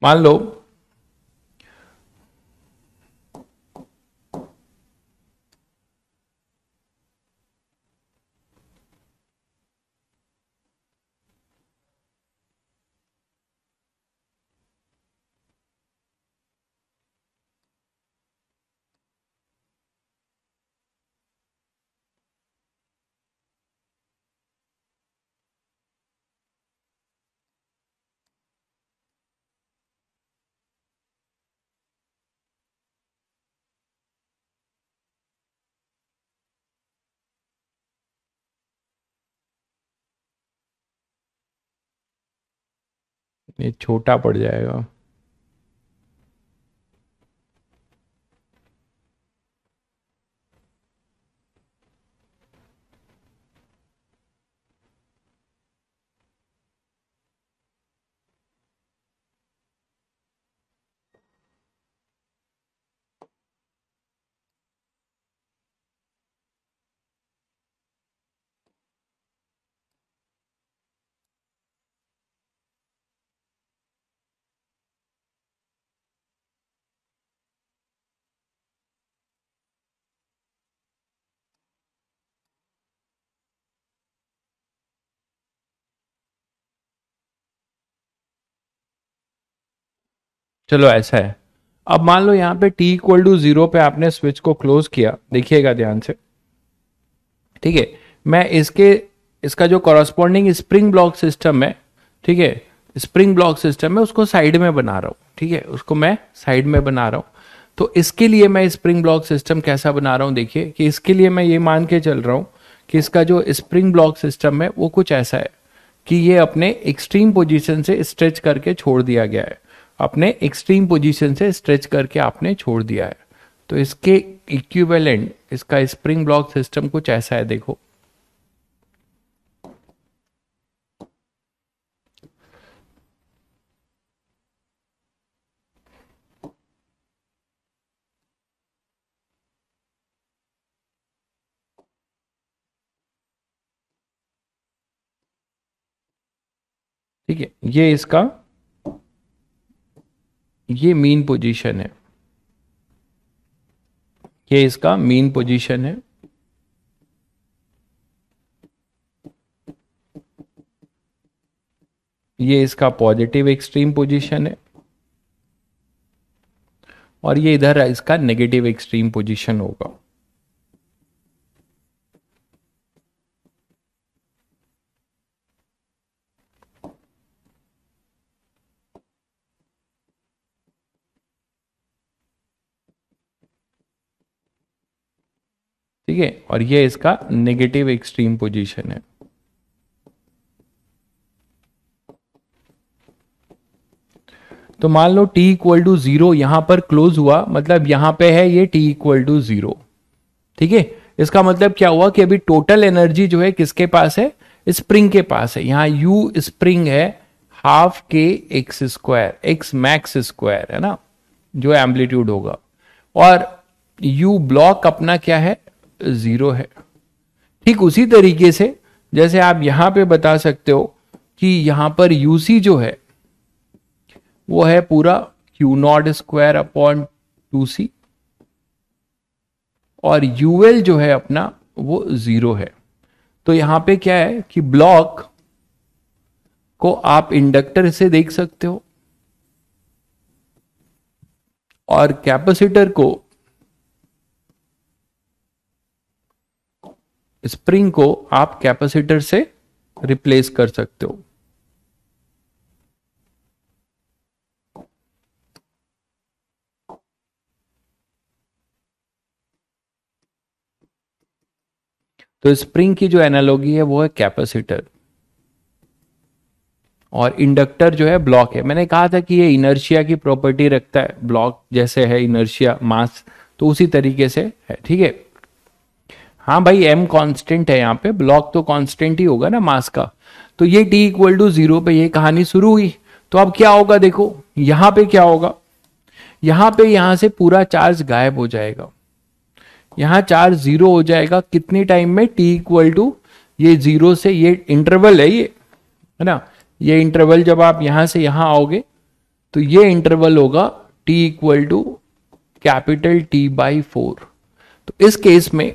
मान लो ये छोटा पड़ जाएगा। चलो ऐसा है, अब मान लो यहाँ पे t इक्वल टू 0 पे आपने स्विच को क्लोज किया, देखिएगा ध्यान से, ठीक है। मैं इसका जो कॉरस्पॉन्डिंग स्प्रिंग ब्लॉक सिस्टम है, ठीक है, स्प्रिंग ब्लॉक सिस्टम है, उसको साइड में बना रहा हूँ, ठीक है, उसको मैं साइड में बना रहा हूँ। तो इसके लिए मैं स्प्रिंग ब्लॉक सिस्टम कैसा बना रहा हूँ, देखिए कि इसके लिए मैं ये मान के चल रहा हूँ कि इसका जो स्प्रिंग ब्लॉक सिस्टम है वो कुछ ऐसा है कि ये अपने एक्सट्रीम पोजीशन से स्ट्रेच करके छोड़ दिया गया है, अपने एक्सट्रीम पोजीशन से स्ट्रेच करके आपने छोड़ दिया है। तो इसके इक्विवेलेंट इसका स्प्रिंग ब्लॉक सिस्टम कुछ ऐसा है, देखो। ठीक है, ये मीन पोजीशन है, ये इसका मीन पोजीशन है। ये इसका पॉजिटिव एक्सट्रीम पोजीशन है और ये इधर इसका नेगेटिव एक्सट्रीम पोजीशन होगा। ठीक है, और ये इसका नेगेटिव एक्सट्रीम पोजीशन है। तो मान लो t इक्वल टू 0 यहां पर क्लोज हुआ, मतलब यहां पे है ये t इक्वल टू 0, ठीक है। इसका मतलब क्या हुआ कि अभी टोटल एनर्जी जो है किसके पास है, स्प्रिंग के पास है। यहां u स्प्रिंग है हाफ के x square, x max square है ना, जो एम्पलीट्यूड होगा, और u ब्लॉक अपना क्या है, 0 है। ठीक उसी तरीके से जैसे आप यहां पे बता सकते हो कि यहां पर यूसी जो है वो है पूरा Q not square upon 2c, और यूएल जो है अपना वो 0 है। तो यहां पे क्या है कि ब्लॉक को आप इंडक्टर से देख सकते हो और कैपेसिटर को, स्प्रिंग को आप कैपेसिटर से रिप्लेस कर सकते हो। तो स्प्रिंग की जो एनालॉजी है वो है कैपेसिटर, और इंडक्टर जो है ब्लॉक है। मैंने कहा था कि ये इनर्शिया की प्रॉपर्टी रखता है, ब्लॉक जैसे है इनर्शिया मास, तो उसी तरीके से है, ठीक है। हाँ भाई, m कांस्टेंट है यहाँ पे, ब्लॉक तो कांस्टेंट ही होगा ना मास का। तो ये t इक्वल टू 0 पे ये कहानी शुरू हुई। तो अब क्या होगा, देखो यहां पे क्या होगा, यहां से पूरा चार्ज गायब हो जाएगा, यहां चार्ज 0 हो जाएगा। कितनी टाइम में, t इक्वल टू ये 0 से, ये इंटरवल है ये, है ना, ये इंटरवल जब आप यहां से यहां आओगे तो ये इंटरवल होगा t equal to capital T/4। तो इस केस में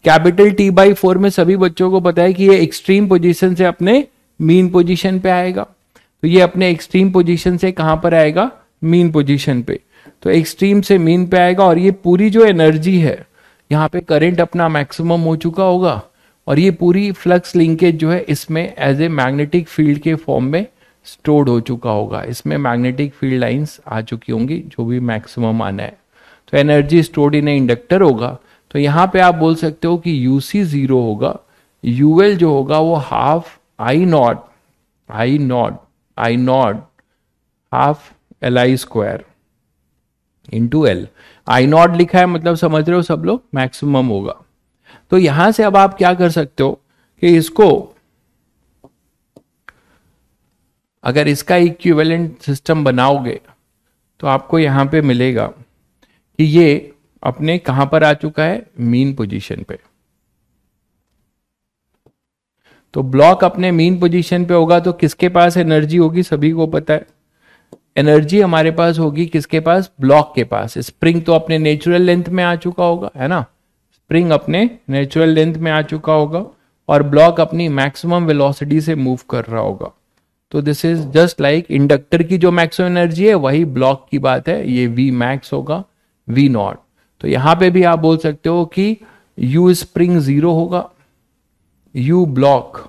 कैपिटल T/4 में सभी बच्चों को पता है कि ये एक्सट्रीम पोजीशन से अपने मीन पोजीशन पे आएगा। तो ये अपने एक्सट्रीम पोजीशन से कहां पर आएगा, मीन पोजीशन पे। तो एक्सट्रीम से मीन पे आएगा और ये पूरी जो एनर्जी है, यहाँ पे करंट अपना मैक्सिमम हो चुका होगा और ये पूरी फ्लक्स लिंकेज जो है इसमें एज ए मैग्नेटिक फील्ड के फॉर्म में स्टोर्ड हो चुका होगा। इसमें मैग्नेटिक फील्ड लाइंस आ चुकी होंगी, जो भी मैक्सिमम आना है। तो energy stored in a inductor होगा। तो यहां पे आप बोल सकते हो कि यूसी 0 होगा, यूएल जो होगा वो half I not half LI square into L. I not लिखा है मतलब समझ रहे हो सब लोग, मैक्सिमम होगा। तो यहां से अब आप क्या कर सकते हो कि इसको, अगर इसका इक्विवेलेंट सिस्टम बनाओगे तो आपको यहां पे मिलेगा कि ये अपने कहां पर आ चुका है, मीन पोजीशन पे। तो ब्लॉक अपने मीन पोजीशन पे होगा तो किसके पास एनर्जी होगी, सभी को पता है। एनर्जी हमारे पास होगी किसके पास, ब्लॉक के पास। स्प्रिंग तो अपने नेचुरल लेंथ में आ चुका होगा, है ना, स्प्रिंग अपने नेचुरल लेंथ में आ चुका होगा और ब्लॉक अपनी मैक्सिमम वेलोसिटी से मूव कर रहा होगा। तो this is just like inductor की जो मैक्सिमम एनर्जी है वही ब्लॉक की बात है, ये वी मैक्स होगा वी नॉट। तो यहां पे भी आप बोल सकते हो कि यू स्प्रिंग 0 होगा, यू ब्लॉक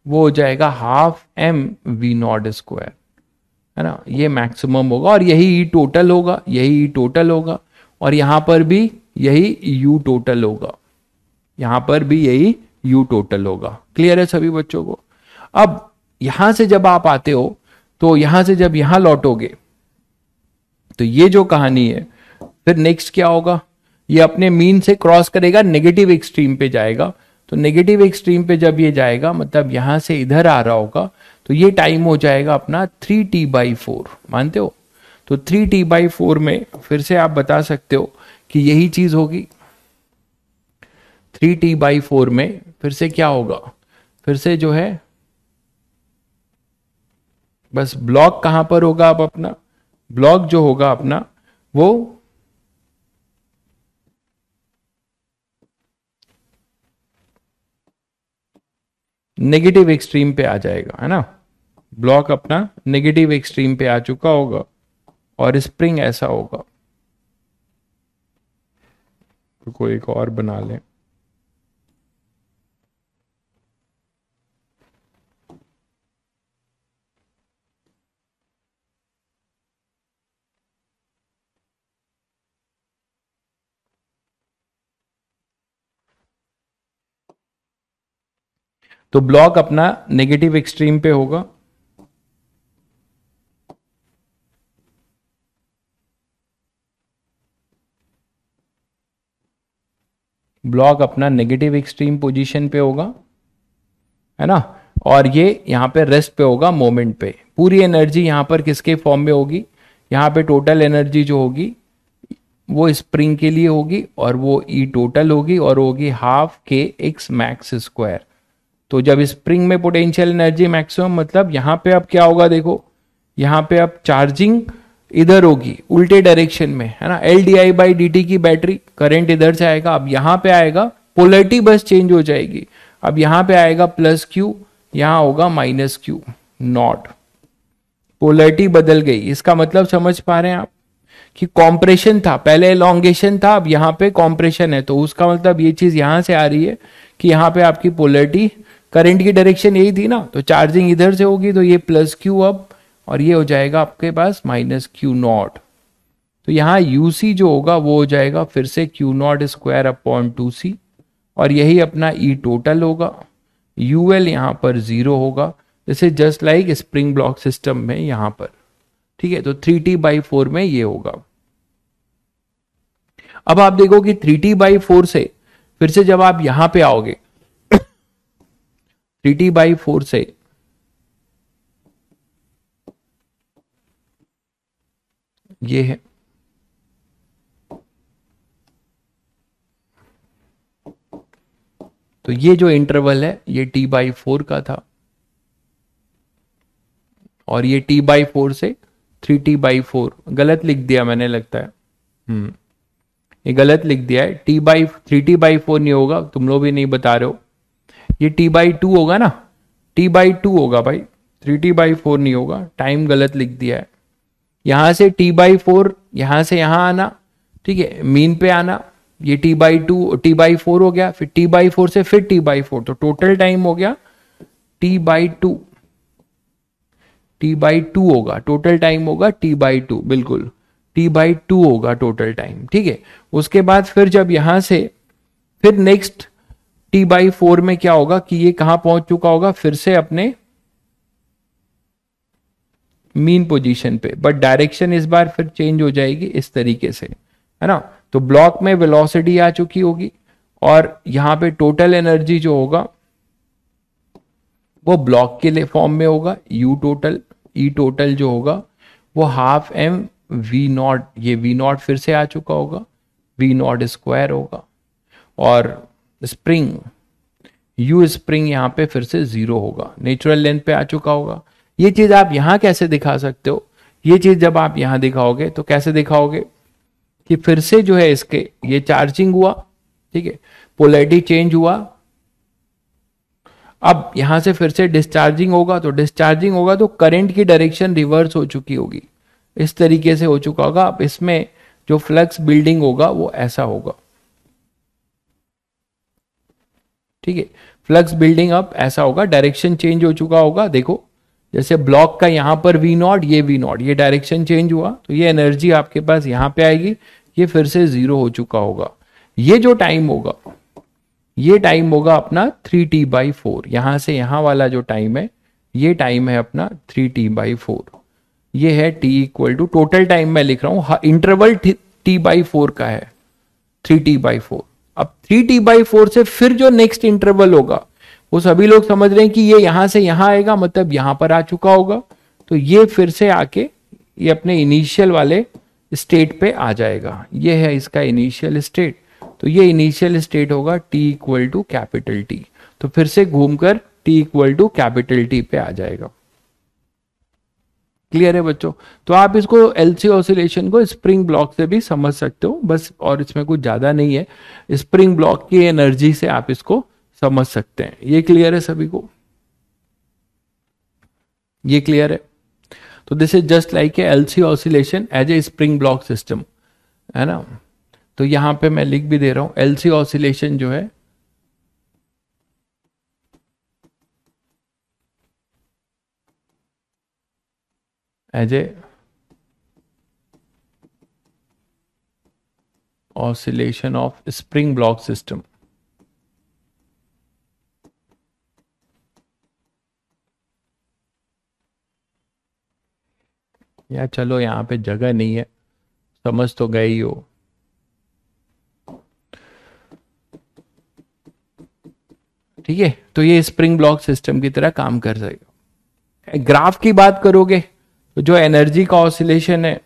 वो हो जाएगा half M V not square, है ना, ये मैक्सिमम होगा और यही ई टोटल होगा, यही ई टोटल होगा और यहां पर भी यही यू टोटल होगा, यहां पर भी यही यू टोटल होगा। क्लियर है सभी बच्चों को? अब यहां से जब आप आते हो तो यहां से जब यहां लौटोगे तो ये जो कहानी है फिर नेक्स्ट क्या होगा, ये अपने मीन से क्रॉस करेगा, नेगेटिव एक्सट्रीम पे जाएगा। तो नेगेटिव एक्सट्रीम पे जब ये जाएगा मतलब यहां से इधर आ रहा होगा तो ये टाइम हो जाएगा अपना 3t/4, मानते हो? तो 3t/4 में फिर से आप बता सकते हो कि यही चीज होगी। 3t/4 में फिर से क्या होगा, फिर से जो है बस ब्लॉक कहां पर होगा, अब अपना ब्लॉक जो होगा अपना वो नेगेटिव एक्सट्रीम पे आ जाएगा, है ना, ब्लॉक अपना नेगेटिव एक्सट्रीम पे आ चुका होगा और स्प्रिंग ऐसा होगा। तो कोई एक और बना लें। तो ब्लॉक अपना नेगेटिव एक्सट्रीम पे होगा, ब्लॉक अपना नेगेटिव एक्सट्रीम पोजीशन पे होगा, है ना, और ये यहां पे रेस्ट पे होगा मोमेंट पे। पूरी एनर्जी यहां पर किसके फॉर्म में होगी, यहां पे टोटल एनर्जी जो होगी वो स्प्रिंग के लिए होगी और वो ई टोटल होगी और होगी हाफ के एक्स मैक्स स्क्वायर। तो जब स्प्रिंग में पोटेंशियल एनर्जी मैक्सिमम मतलब यहां पे अब क्या होगा, देखो यहां पे अब चार्जिंग इधर होगी उल्टे डायरेक्शन में, है ना, LdI/dt की बैटरी, करंट इधर से आएगा, अब यहां पे आएगा, पोलरिटी बस चेंज हो जाएगी, अब यहां पे आएगा +Q, यहां होगा -Q नॉट, पोलरिटी बदल गई। इसका मतलब समझ पा रहे हैं आप कि कॉम्प्रेशन था पहले, एलोंगेशन था, अब यहां पे कॉम्प्रेशन है। तो उसका मतलब ये चीज यहां से आ रही है कि यहां पे आपकी पोलरिटी, करंट की डायरेक्शन यही थी ना, तो चार्जिंग इधर से होगी तो ये +Q अब, और ये हो जाएगा आपके पास -Q नॉट। तो यहां यूसी जो होगा वो हो जाएगा फिर से Q0² / 2C और यही अपना ई टोटल होगा। यूएल यहां पर 0 होगा, जैसे just like spring block system में यहां पर, ठीक है। तो 3t/4 में ये होगा। अब आप देखो कि 3t/4 से फिर से जब आप यहां पे आओगे 3t/4 से ये है, तो ये जो इंटरवल है ये t/4 का था और ये t/4 से 3t/4, गलत लिख दिया मैंने लगता है, ये गलत लिख दिया है, 3t/4 नहीं होगा, तुम लोग भी नहीं बता रहे हो, ये t/2 होगा ना, t/2 होगा भाई, 3t/4 नहीं होगा, टाइम गलत लिख दिया है। यहां से t/4 यहां से यहां आना, ठीक है, मीन पे आना, ये t/4 हो गया, फिर t/4 से फिर t/4, तो टोटल टाइम हो गया t/2, t/2 होगा टोटल टाइम, होगा t/2, बिल्कुल t/2 होगा टोटल टाइम, ठीक है। उसके बाद फिर जब यहां से फिर नेक्स्ट t/4 में क्या होगा कि ये कहां पहुंच चुका होगा, फिर से अपने मीन पोजीशन पे, बट डायरेक्शन इस बार फिर चेंज हो जाएगी इस तरीके से, है ना। तो ब्लॉक में वेलोसिटी आ चुकी होगी और यहां पे टोटल एनर्जी जो होगा वो ब्लॉक के लिए फॉर्म में होगा, यू टोटल, ई टोटल जो होगा वो हाफ एम वी नॉट, ये वी नॉट फिर से आ चुका होगा, वी नॉट स्क्वायर होगा और स्प्रिंग, यू स्प्रिंग यहां पे फिर से 0 होगा, नेचुरल लेंथ पे आ चुका होगा। ये चीज आप यहां कैसे दिखा सकते हो, ये चीज जब आप यहां दिखाओगे तो कैसे दिखाओगे कि फिर से जो है इसके ये चार्जिंग हुआ, ठीक है, पोलैरिटी चेंज हुआ, अब यहां से फिर से डिस्चार्जिंग होगा, तो डिस्चार्जिंग होगा तो करंट की डायरेक्शन रिवर्स हो चुकी होगी, इस तरीके से हो चुका होगा। अब इसमें जो फ्लक्स बिल्डिंग होगा वो ऐसा होगा, ठीक है। फ्लक्स बिल्डिंग अप ऐसा होगा, डायरेक्शन चेंज हो चुका होगा। देखो जैसे ब्लॉक का यहां पर वी नॉट, ये वी नॉट, ये डायरेक्शन चेंज हुआ, तो ये एनर्जी आपके पास यहां पे आएगी, ये फिर से जीरो हो चुका होगा। ये जो टाइम होगा, ये टाइम होगा अपना 3t/4, यहां से यहां वाला जो टाइम है, ये टाइम है अपना 3t/4। ये है t equal to, total time मैं लिख रहा हूं, इंटरवल t/4 का है 3t/4। अब 3t/4 से फिर जो नेक्स्ट इंटरवल होगा, वो सभी लोग समझ रहे हैं कि ये यहां से यहां आएगा, मतलब यहां पर आ चुका होगा, तो ये फिर से आके ये अपने इनिशियल वाले स्टेट पे आ जाएगा। ये है इसका इनिशियल स्टेट, तो ये इनिशियल स्टेट होगा t equal to capital T, तो फिर से घूमकर t equal to capital T पे आ जाएगा। क्लियर है बच्चों? तो आप इसको एलसी ऑसिलेशन को स्प्रिंग ब्लॉक से भी समझ सकते हो बस, और इसमें कुछ ज्यादा नहीं है, स्प्रिंग ब्लॉक की एनर्जी से आप इसको समझ सकते हैं। ये क्लियर है सभी को? ये क्लियर है? तो this is just like a LC oscillation as a spring block system, है ना। तो यहां पे मैं लिख भी दे रहा हूं, एलसी ऑसिलेशन जो है as a oscillation of spring block system। या चलो यहां पे जगह नहीं है, समझ तो गए ही हो। ठीक है, तो ये स्प्रिंग ब्लॉक सिस्टम की तरह काम कर जाएगा। ग्राफ की बात करोगे तो जो एनर्जी का ऑसिलेशन है,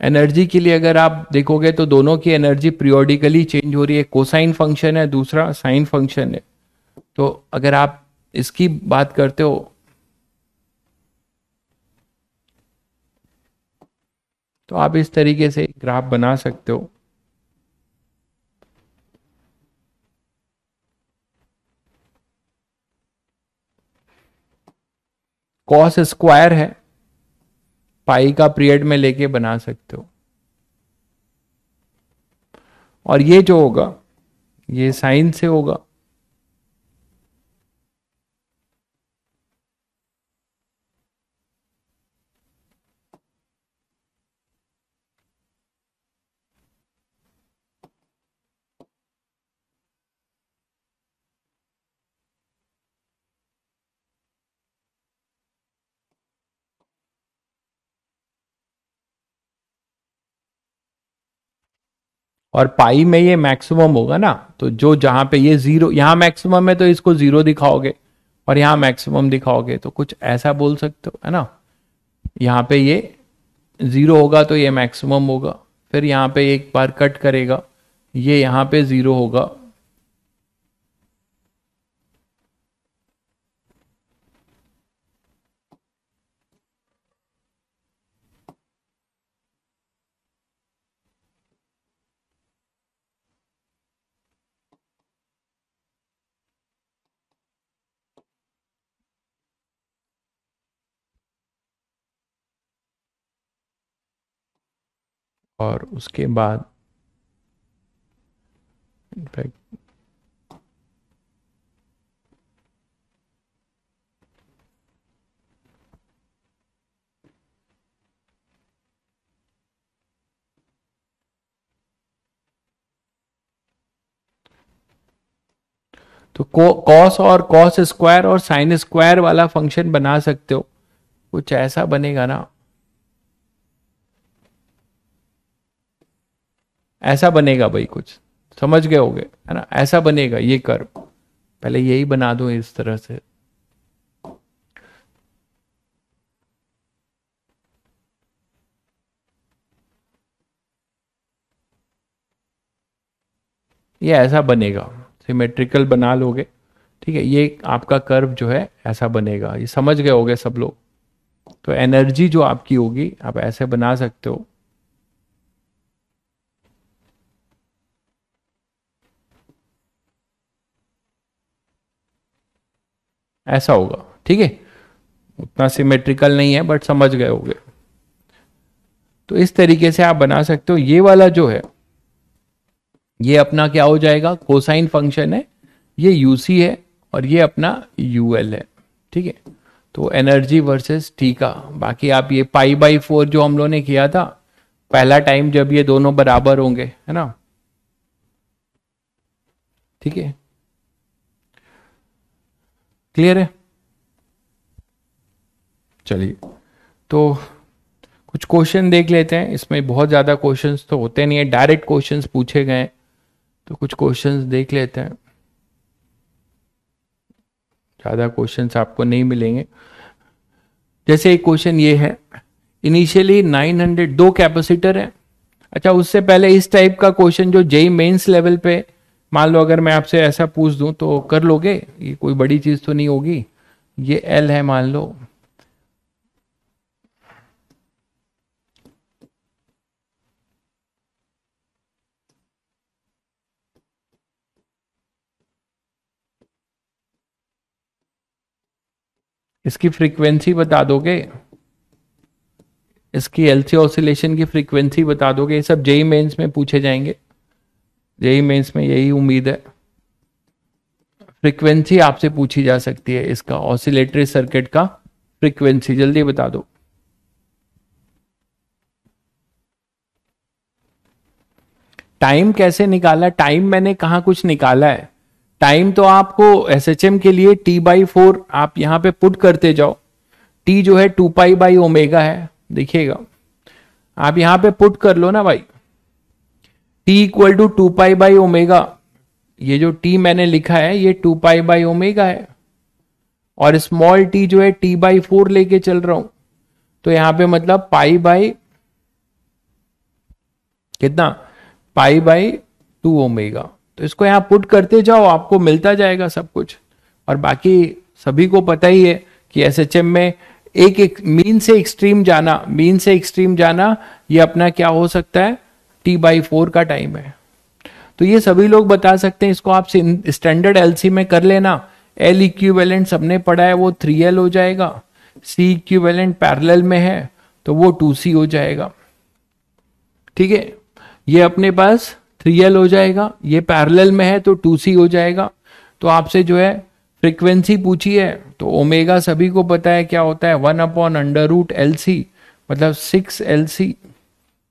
एनर्जी के लिए अगर आप देखोगे तो दोनों की एनर्जी पीरियोडिकली चेंज हो रही है। कोसाइन फंक्शन है, दूसरा साइन फंक्शन है। तो अगर आप इसकी बात करते हो तो आप इस तरीके से ग्राफ बना सकते हो। कॉस स्क्वायर है, पाई का पीरियड में लेके बना सकते हो। और ये जो होगा ये साइन से होगा। और पाई में ये मैक्सिमम होगा ना, तो जो जहां पे ये जीरो, यहां मैक्सिमम है तो इसको जीरो दिखाओगे, और यहां मैक्सिमम दिखाओगे तो कुछ ऐसा बोल सकते हो, है ना। यहां पे ये जीरो होगा तो ये मैक्सिमम होगा, फिर यहां पे एक बार कट करेगा, ये यहां पे जीरो होगा। और उसके बाद इनफैक्ट तो कॉस और कॉस स्क्वायर और साइन स्क्वायर वाला फंक्शन बना सकते हो, कुछ ऐसा बनेगा ना, ऐसा बनेगा भाई, कुछ समझ गए होगे, है ना। ऐसा बनेगा ये कर्व, पहले यही बना दो इस तरह से। ये ऐसा बनेगा, सिमेट्रिकल बना लोगे, ठीक है। ये आपका कर्व जो है ऐसा बनेगा, ये समझ गए होगे सब लोग। तो एनर्जी जो आपकी होगी आप ऐसे बना सकते हो। ऐसा होगा, ठीक है। उतना सिमेट्रिकल नहीं है बट समझ गए होगे। तो इस तरीके से आप बना सकते हो। ये वाला जो है ये अपना क्या हो जाएगा, कोसाइन फंक्शन है, ये यूसी है और ये अपना यूएल है, ठीक है। तो एनर्जी वर्सेस टी का, बाकी आप ये π/4 जो हम लोगों ने किया था पहला टाइम जब ये दोनों बराबर होंगे, है ना, ठीक है, क्लियर है। चलिए तो कुछ क्वेश्चन देख लेते हैं। इसमें बहुत ज़्यादा क्वेश्चंस तो होते नहीं है, डायरेक्ट क्वेश्चंस पूछे गए हैं, तो कुछ क्वेश्चंस देख लेते हैं। ज़्यादा क्वेश्चंस आपको नहीं मिलेंगे। जैसे एक क्वेश्चन ये है, इनिशियली 900 दो कैपेसिटर है। अच्छा, उससे पहले इस टाइप का क्वेश्चन जो जेई मेंस लेवल पे मान लो अगर मैं आपसे ऐसा पूछ दूं तो कर लोगे? ये कोई बड़ी चीज़ तो नहीं होगी। ये एल है मान लो, इसकी फ्रीक्वेंसी बता दोगे, इसकी एलसी ऑसिलेशन की फ्रीक्वेंसी बता दोगे? ये सब जेई मेंस में पूछे जाएंगे, जेई मेंस में यही उम्मीद है। फ्रीक्वेंसी आपसे पूछी जा सकती है, इसका ऑसिलेटरी सर्किट का फ्रीक्वेंसी जल्दी बता दो। टाइम कैसे निकाला? टाइम मैंने कहा कुछ निकाला है। टाइम तो आपको एसएचएम के लिए T/4 आप यहां पे पुट करते जाओ। T जो है 2π/ω है, देखिएगा आप यहां पे पुट कर लो ना भाई, T = 2π/ω। ये जो T मैंने लिखा है ये 2π/ω है, और स्मॉल t जो है T/4 लेके चल रहा हूं, तो यहां पे मतलब कितना π/2ω। तो इसको यहां पुट करते जाओ, आपको मिलता जाएगा सब कुछ। और बाकी सभी को पता ही है कि एसएचएम में एक मीन से एक्सट्रीम जाना, मीन से एक्सट्रीम जाना ये अपना क्या हो सकता है, T/4 का टाइम है। तो ये सभी लोग बता सकते हैं। इसको आप स्टैंडर्ड एलसी में कर लेना। एल इक्विवेलेंट सबने पढ़ा है, वो 3L हो जाएगा। सी इक्विवेलेंट पैरेलल में है तो वो 2C हो जाएगा, ठीक है। ये अपने पास 3L हो जाएगा, ये पैरेलल में है तो 2C हो जाएगा। तो आपसे जो है फ्रीक्वेंसी पूछी है, तो ओमेगा सभी को पता है क्या होता है, 1/√LC मतलब 6LC।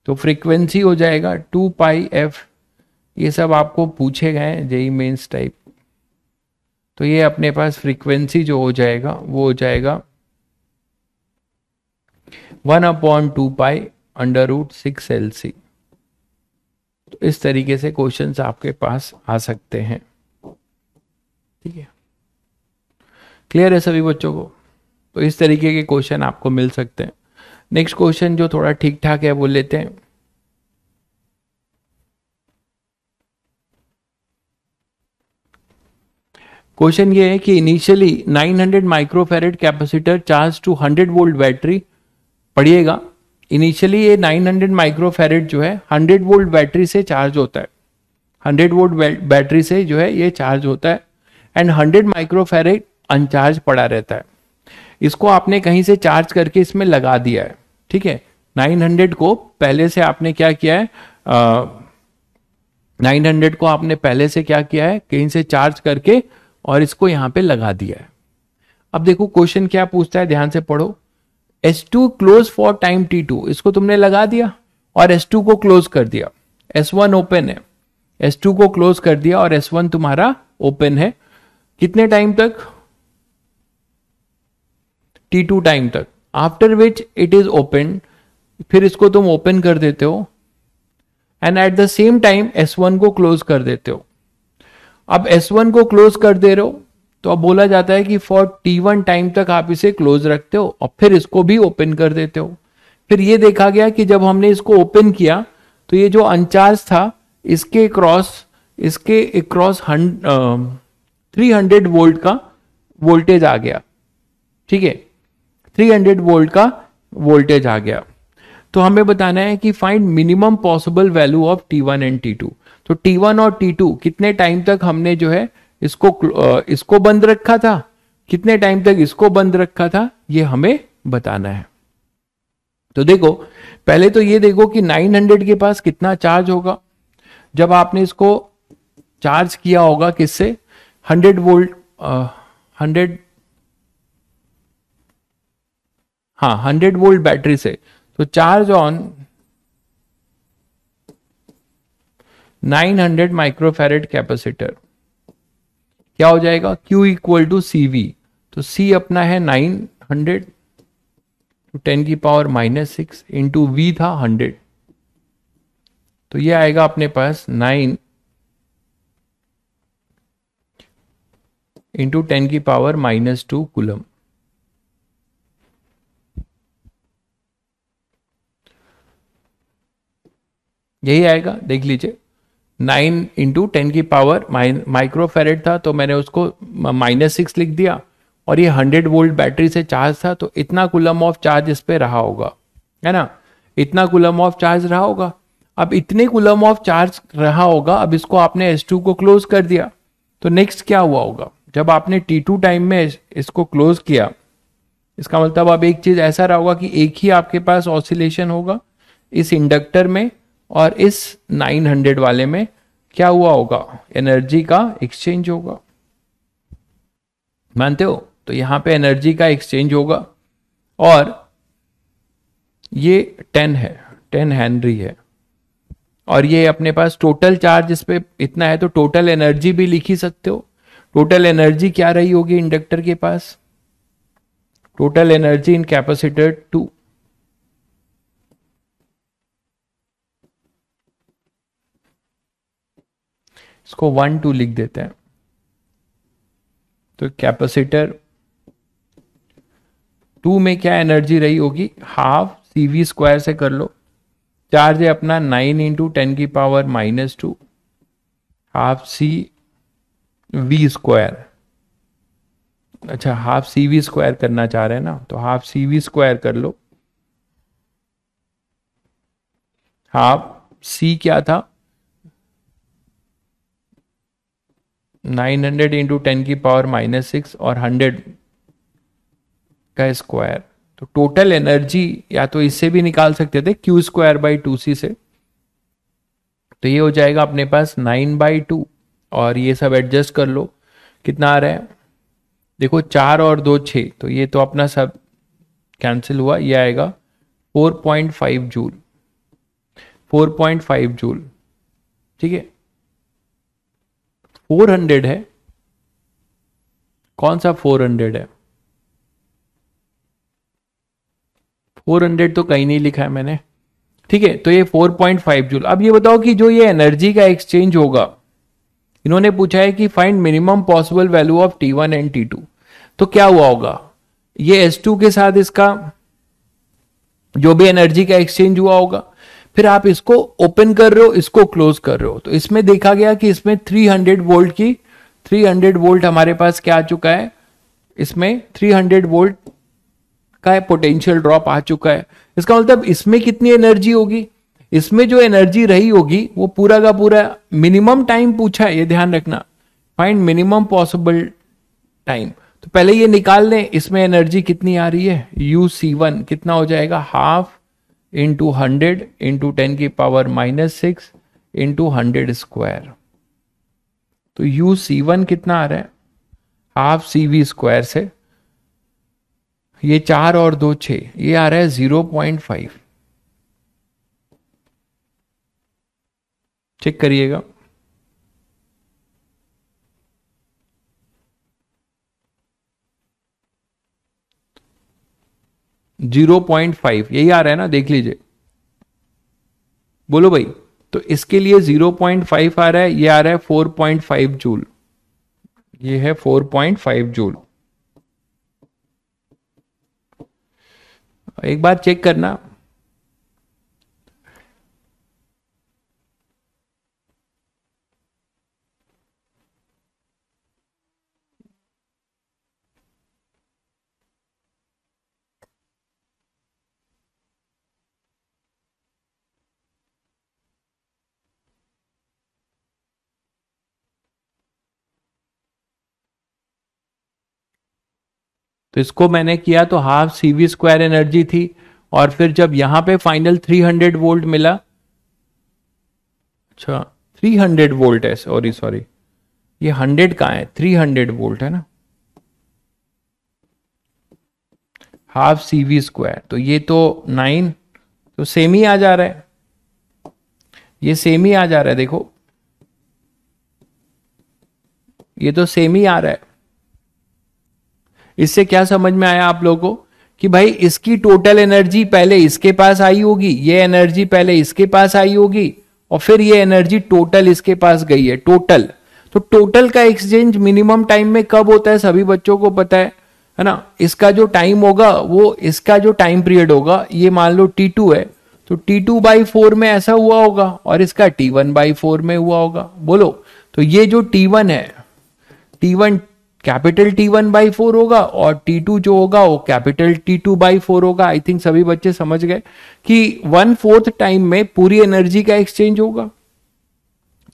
तो फ्रीक्वेंसी हो जाएगा 2πf। ये सब आपको पूछे गए हैं जेई मेंस टाइप। तो ये अपने पास फ्रीक्वेंसी जो हो जाएगा वो हो जाएगा 1/2π√6LC। तो इस तरीके से क्वेश्चंस आपके पास आ सकते हैं, ठीक है। क्लियर है सभी बच्चों को? तो इस तरीके के क्वेश्चन आपको मिल सकते हैं। नेक्स्ट क्वेश्चन जो थोड़ा ठीक ठाक है वो लेते हैं। क्वेश्चन ये है कि initially 900 microfarad capacitor charge to 100 volt battery. पढ़िएगा, इनिशियली ये 900 माइक्रोफेरेड जो है 100 वोल्ट बैटरी से चार्ज होता है। 100 वोल्ट बैटरी से जो है ये चार्ज होता है, एंड 100 माइक्रोफेरेड अनचार्ज पड़ा रहता है। इसको आपने कहीं से चार्ज करके इसमें लगा दिया है, ठीक है। 900 को पहले से आपने क्या किया है, 900 को आपने पहले से क्या किया है, कहीं से चार्ज करके और इसको यहां पे लगा दिया है। अब देखो क्वेश्चन क्या पूछता है, ध्यान से पढ़ो। S2 close for time T2, इसको तुमने लगा दिया और S2 को क्लोज कर दिया। S1 ओपन है, S2 को क्लोज कर दिया और S1 तुम्हारा ओपन है। कितने टाइम तक? T2 टाइम तक। After which it is open, फिर इसको तुम ओपन कर देते हो and at the same time S1 को क्लोज कर देते हो। अब S1 को क्लोज कर दे रहे हो तो अब बोला जाता है कि फॉर T1 टाइम तक आप इसे क्लोज रखते हो और फिर इसको भी ओपन कर देते हो। फिर ये देखा गया कि जब हमने इसको ओपन किया तो ये जो अनचार्ज था इसके क्रॉस 300 वोल्ट का वोल्टेज आ गया, ठीक है। 300 वोल्ट का वोल्टेज आ गया। तो हमें बताना है कि find minimum possible value of T1 and T2। तो T1 और T2 कितने टाइम तक हमने जो है इसको बंद रखा था कितने टाइम तक इसको बंद रखा था ये हमें बताना है। तो देखो पहले तो ये देखो कि 900 के पास कितना चार्ज होगा जब आपने इसको चार्ज किया होगा किससे, 100 वोल्ट, 100, हाँ 100 वोल्ट बैटरी से। तो चार्ज ऑन 900 माइक्रोफेरेड कैपेसिटर क्या हो जाएगा, Q equal to C V. तो C अपना है 900 10⁻⁻6 इंटू वी था 100, तो ये आएगा अपने पास 9 इंटू 10⁻⁻2 कूलम। यही आएगा, देख लीजिए 9 इंटू 10 माइक्रोफेरेड था तो मैंने उसको -6 लिख दिया, और ये 100 वोल्ट बैटरी से चार्ज था तो इतना कूलम ऑफ चार्ज इस पे रहा होगा, है ना, इतना कूलम ऑफ चार्ज रहा होगा। अब इतने कूलम ऑफ चार्ज रहा होगा, अब इसको आपने S2 को क्लोज कर दिया, तो नेक्स्ट क्या हुआ होगा, जब आपने T2 टाइम में इसको क्लोज किया, इसका मतलब अब एक चीज ऐसा रहा होगा कि एक ही आपके पास ऑसिलेशन होगा इस इंडक्टर में, और इस 900 वाले में क्या हुआ होगा, एनर्जी का एक्सचेंज होगा। मानते हो, तो यहां पे एनर्जी का एक्सचेंज होगा, और ये 10 है, 10 हेनरी है, और ये अपने पास टोटल चार्ज इस पे इतना है, तो टोटल एनर्जी भी लिख ही सकते हो। टोटल एनर्जी क्या रही होगी इंडक्टर के पास, टोटल एनर्जी इन कैपेसिटर 2, इसको 1 2 लिख देते हैं। तो कैपेसिटर 2 में क्या एनर्जी रही होगी, हाफ CV² से कर लो, चार्ज है अपना 9 इंटू 10⁻⁻2 हाफ CV²। अच्छा हाफ CV² करना चाह रहे हैं ना, तो हाफ CV² कर लो, हाफ C क्या था, 900 इंटू 10⁻⁻6 और 100 का स्क्वायर। तो टोटल एनर्जी या तो इससे भी निकाल सकते थे Q²/2C से, तो ये हो जाएगा अपने पास 9/2, और ये सब एडजस्ट कर लो कितना आ रहा है, देखो 4 और 2 6, तो ये तो अपना सब कैंसिल हुआ, ये आएगा 4.5 जूल, 4.5 जूल, ठीक है। 400 है, कौन सा 400 है, 400 तो कहीं नहीं लिखा है मैंने, ठीक है। तो ये 4.5 जूल। अब ये बताओ कि जो ये एनर्जी का एक्सचेंज होगा, इन्होंने पूछा है कि find minimum possible value of T1 and T2, तो क्या हुआ होगा, ये S2 के साथ इसका जो भी एनर्जी का एक्सचेंज हुआ होगा, फिर आप इसको ओपन कर रहे हो, इसको क्लोज कर रहे हो, तो इसमें देखा गया कि इसमें 300 वोल्ट की 300 वोल्ट हमारे पास क्या आ चुका है, इसमें 300 वोल्ट का पोटेंशियल ड्रॉप आ चुका है। इसका मतलब इसमें कितनी एनर्जी होगी, इसमें जो एनर्जी रही होगी वो पूरा का पूरा मिनिमम टाइम पूछा है, ये ध्यान रखना, फाइंड मिनिमम पॉसिबल टाइम। तो पहले ये निकाल लें इसमें एनर्जी कितनी आ रही है, UC1 कितना हो जाएगा, हाफ इंटू 100 इंटू 10⁻⁻6 इंटू 100²। तो UC1 कितना आ रहा है, हाफ CV² से, ये 4 और 2 6, ये आ रहा है 0.5, चेक करिएगा। 0.5 यही आ रहा है ना, देख लीजिए, बोलो भाई। तो इसके लिए 0.5 आ रहा है, ये आ रहा है 4.5 जूल, ये है 4.5 जूल। एक बार चेक करना, तो इसको मैंने किया तो हाफ CV स्क्वायर एनर्जी थी, और फिर जब यहां पे फाइनल 300 वोल्ट मिला, अच्छा 300 वोल्ट है, सॉरी सॉरी, ये 100 कहाँ है, 300 वोल्ट है ना, हाफ CV स्क्वायर, तो ये तो 9, तो सेम ही आ जा रहा है, ये सेम ही आ जा रहा है, देखो ये तो सेम ही आ रहा है। इससे क्या समझ में आया आप लोगों को कि भाई इसकी टोटल एनर्जी पहले इसके पास आई होगी, ये एनर्जी पहले इसके पास आई होगी, और फिर ये एनर्जी टोटल इसके पास गई है, टोटल। तो टोटल का एक्सचेंज मिनिमम टाइम में कब होता है, सभी बच्चों को पता है ना। इसका जो टाइम होगा वो इसका जो टाइम पीरियड होगा, ये मान लो T2 है, तो T2/4 में ऐसा हुआ होगा, और इसका T1/4 में हुआ होगा। बोलो, तो ये जो T1 है, T1 कैपिटल T1/4 होगा, और T2 जो होगा वो कैपिटल T2/4 होगा। आई थिंक सभी बच्चे समझ गए कि 1/4 टाइम में पूरी एनर्जी का एक्सचेंज होगा।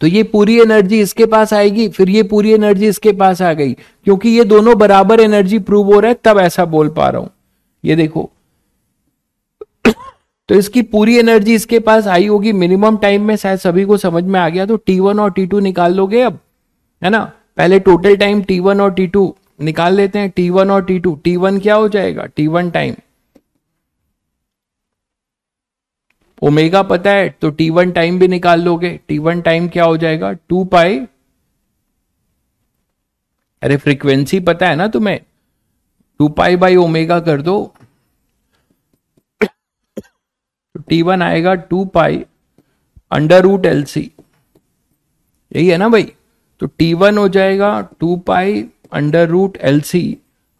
तो ये पूरी एनर्जी इसके पास आएगी, फिर ये पूरी एनर्जी इसके पास आ गई, क्योंकि ये दोनों बराबर एनर्जी प्रूव हो रहा है, तब ऐसा बोल पा रहा हूं। ये देखो, तो इसकी पूरी एनर्जी इसके पास आई होगी मिनिमम टाइम में, शायद सभी को समझ में आ गया। तो T1 और T2 निकाल लोगे अब, है ना। पहले टोटल टाइम T1 और T2 निकाल लेते हैं, T1 और T2। T1 क्या हो जाएगा, T1 टाइम ओमेगा पता है, तो T1 टाइम भी निकाल लोगे। T1 टाइम क्या हो जाएगा, 2 पाई, अरे फ्रीक्वेंसी पता है ना तुम्हें, 2 पाई बाई ओमेगा कर दो, तो T1 आएगा 2 पाई √LC, यही है ना भाई। तो T1 हो जाएगा 2 पाई √LC,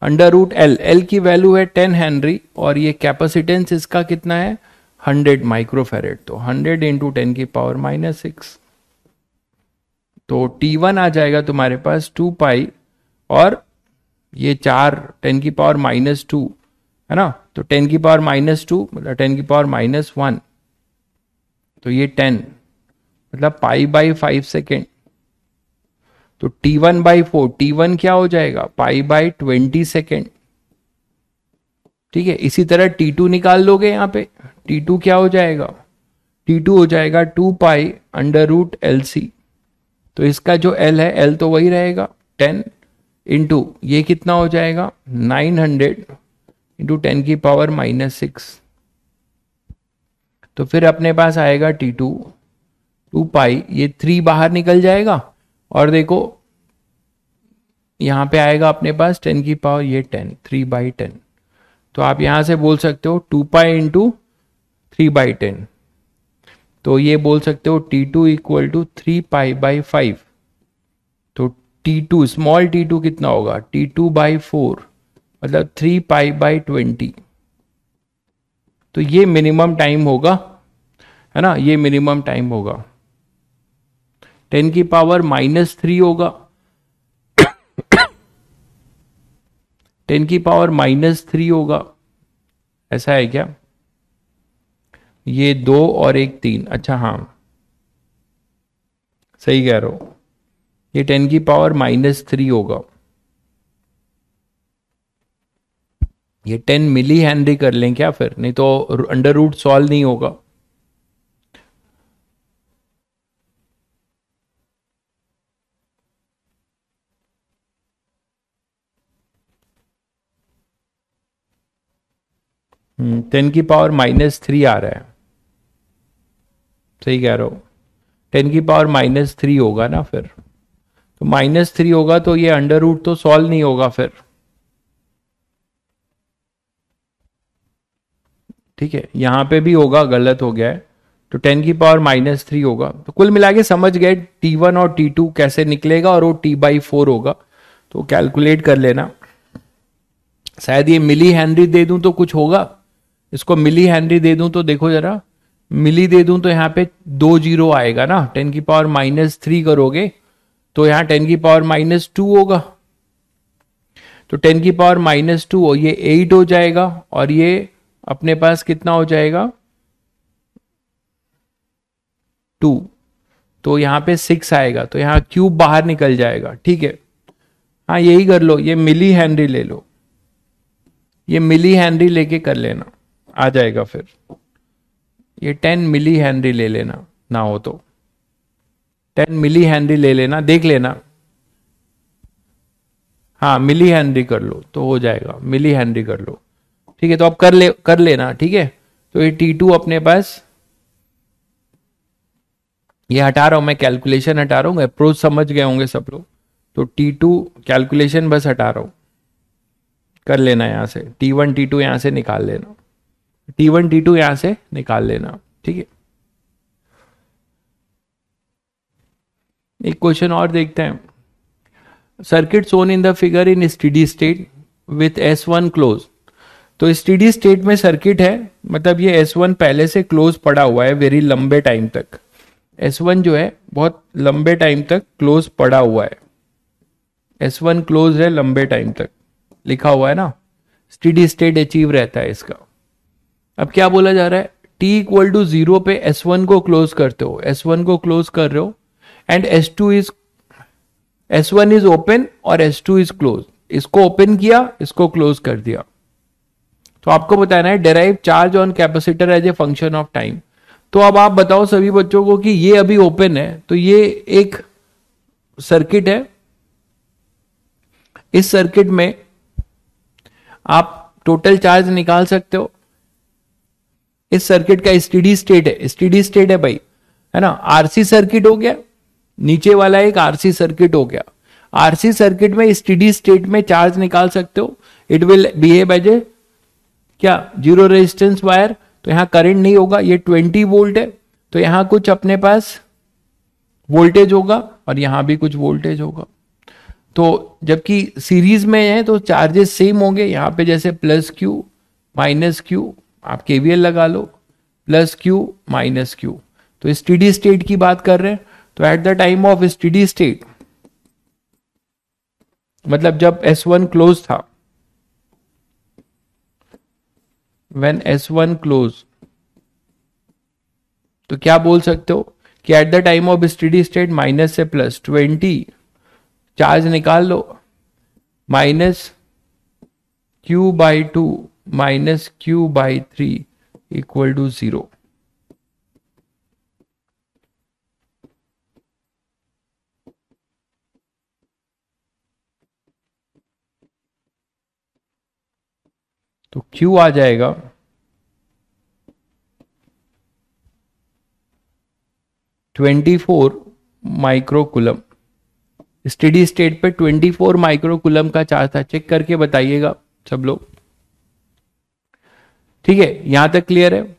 √L, L की वैल्यू है 10 हेनरी, और ये कैपेसिटेंस इसका कितना है, 100 माइक्रोफेरेड, तो 100 इंटू 10⁻⁻6। तो T1 आ जाएगा तुम्हारे पास 2 पाई, और ये 4 10⁻², है ना, तो 10⁻² मतलब 10⁻⁻1, तो ये 10 मतलब π/5 सेकेंड। तो T1/4, T1 क्या हो जाएगा, π/20 सेकेंड। ठीक है, इसी तरह T2 निकाल लोगे, यहां पे T2 क्या हो जाएगा, T2 हो जाएगा 2 पाई √LC, तो इसका जो L है, L तो वही रहेगा 10 इंटू ये कितना हो जाएगा 900 इंटू 10⁻⁻6। तो फिर अपने पास आएगा T2 2 पाई, ये 3 बाहर निकल जाएगा, और देखो यहां पे आएगा अपने पास 10 की पावर ये 10, 3/10। तो आप यहां से बोल सकते हो 2 पाई इंटू 3/10, तो ये बोल सकते हो T2 इक्वल टू 3 π/5। तो T2 स्मॉल T2 कितना होगा, T2/4 मतलब 3 π/20। तो ये मिनिमम टाइम होगा, है ना, ये मिनिमम टाइम होगा। 10⁻³ होगा, 10⁻³ होगा, ऐसा है क्या, ये 2 और 1 3, अच्छा हाँ सही कह रहे हो, ये 10⁻³ होगा। ये 10 मिली हेनरी कर लें क्या फिर, नहीं तो अंडर रूट सॉल्व नहीं होगा। (10⁻³ आ रहा है, सही कह रहे हो, 10⁻³ होगा ना फिर, तो -3 होगा, तो ये अंडर रूट तो सॉल्व नहीं होगा फिर। ठीक है, यहां पे भी होगा, गलत हो गया है, तो 10⁻³ होगा। तो कुल मिला के समझ गए T1 और T2 कैसे निकलेगा, और वो T/4 होगा, तो कैलकुलेट कर लेना। शायद ये मिली हेनरी दे दूं तो कुछ होगा, इसको मिली हेनरी दे दूं तो देखो जरा, मिली दे दूं तो यहाँ पे 2 जीरो आएगा ना, 10⁻³ करोगे तो यहाँ 10⁻² होगा, तो 10⁻², ये 8 हो जाएगा, और ये अपने पास कितना हो जाएगा 2, तो यहाँ पे 6 आएगा, तो यहाँ क्यूब बाहर निकल जाएगा। ठीक है, हाँ यही कर लो, ये मिली हेनरी ले लो, ये मिली हेनरी लेके कर लेना, आ जाएगा फिर। ये 10 मिली हेनरी ले लेना, ना हो तो 10 मिली हेनरी ले लेना, देख लेना। हाँ मिली हेनरी कर लो तो हो जाएगा, मिली हेनरी कर लो। ठीक है, तो अब कर लेना। ठीक है, तो ये T2 अपने पास, ये हटा रहा हूं मैं, कैलकुलेशन हटा रहा हूँ, अप्रोच समझ गए होंगे सब लोग। तो T2 कैलकुलेशन बस हटा रहा हूं, कर लेना यहां से। T1 T2 यहां से निकाल लेना, T1 T2 यहां से निकाल लेना। ठीक है, एक क्वेश्चन और देखते हैं। Circuit Son in the figure in steady state with S1 close. तो स्टेडी स्टेट में सर्किट है, मतलब ये S1 पहले से क्लोज पड़ा हुआ है वेरी लंबे टाइम तक। S1 जो है बहुत लंबे टाइम तक क्लोज पड़ा हुआ है, S1 क्लोज है लंबे टाइम तक, लिखा हुआ है ना, स्टेडी स्टेट अचीव रहता है इसका। अब क्या बोला जा रहा है, t इक्वल टू 0 पे S1 को क्लोज करते हो, S1 को क्लोज कर रहे हो, एंड S1 इज ओपन और S2 इज क्लोज। इसको ओपन किया, इसको क्लोज कर दिया। तो आपको बताना है derive charge on capacitor as a function of time. तो अब आप बताओ सभी बच्चों को कि ये अभी ओपन है, तो ये एक सर्किट है, इस सर्किट में आप टोटल चार्ज निकाल सकते हो। इस सर्किट का स्टेडी स्टेट है, स्टेडी स्टेट है भाई, है ना। आरसी सर्किट हो गया, नीचे वाला एक आरसी सर्किट हो गया। आरसी सर्किट में स्टेडी स्टेट में चार्ज निकाल सकते हो। It will behave as a क्या, जीरो रेजिस्टेंस वायर। तो यहां करंट नहीं होगा, ये 20 वोल्ट है, तो यहां कुछ अपने पास वोल्टेज होगा और यहां भी कुछ वोल्टेज होगा। तो जबकि सीरीज में है तो चार्जेस सेम होंगे, यहां पे जैसे प्लस क्यू माइनस क्यू, आप केवीएल लगा लो, प्लस क्यू माइनस क्यू। तो स्टेडी स्टेट की बात कर रहे हैं, तो eight the time of steady state, मतलब जब S1 क्लोज था, व्हेन S1 क्लोज, तो क्या बोल सकते हो कि at the time of steady state minus से प्लस 20 चार्ज निकाल लो, minus Q by 2 minus Q by 3 equal to 0। तो Q आ जाएगा 24 माइक्रोकुलम। स्टेडी स्टेट पे 24 माइक्रोकुलम का चार्ज था, चेक करके बताइएगा सब लोग। ठीक है, यहां तक क्लियर है।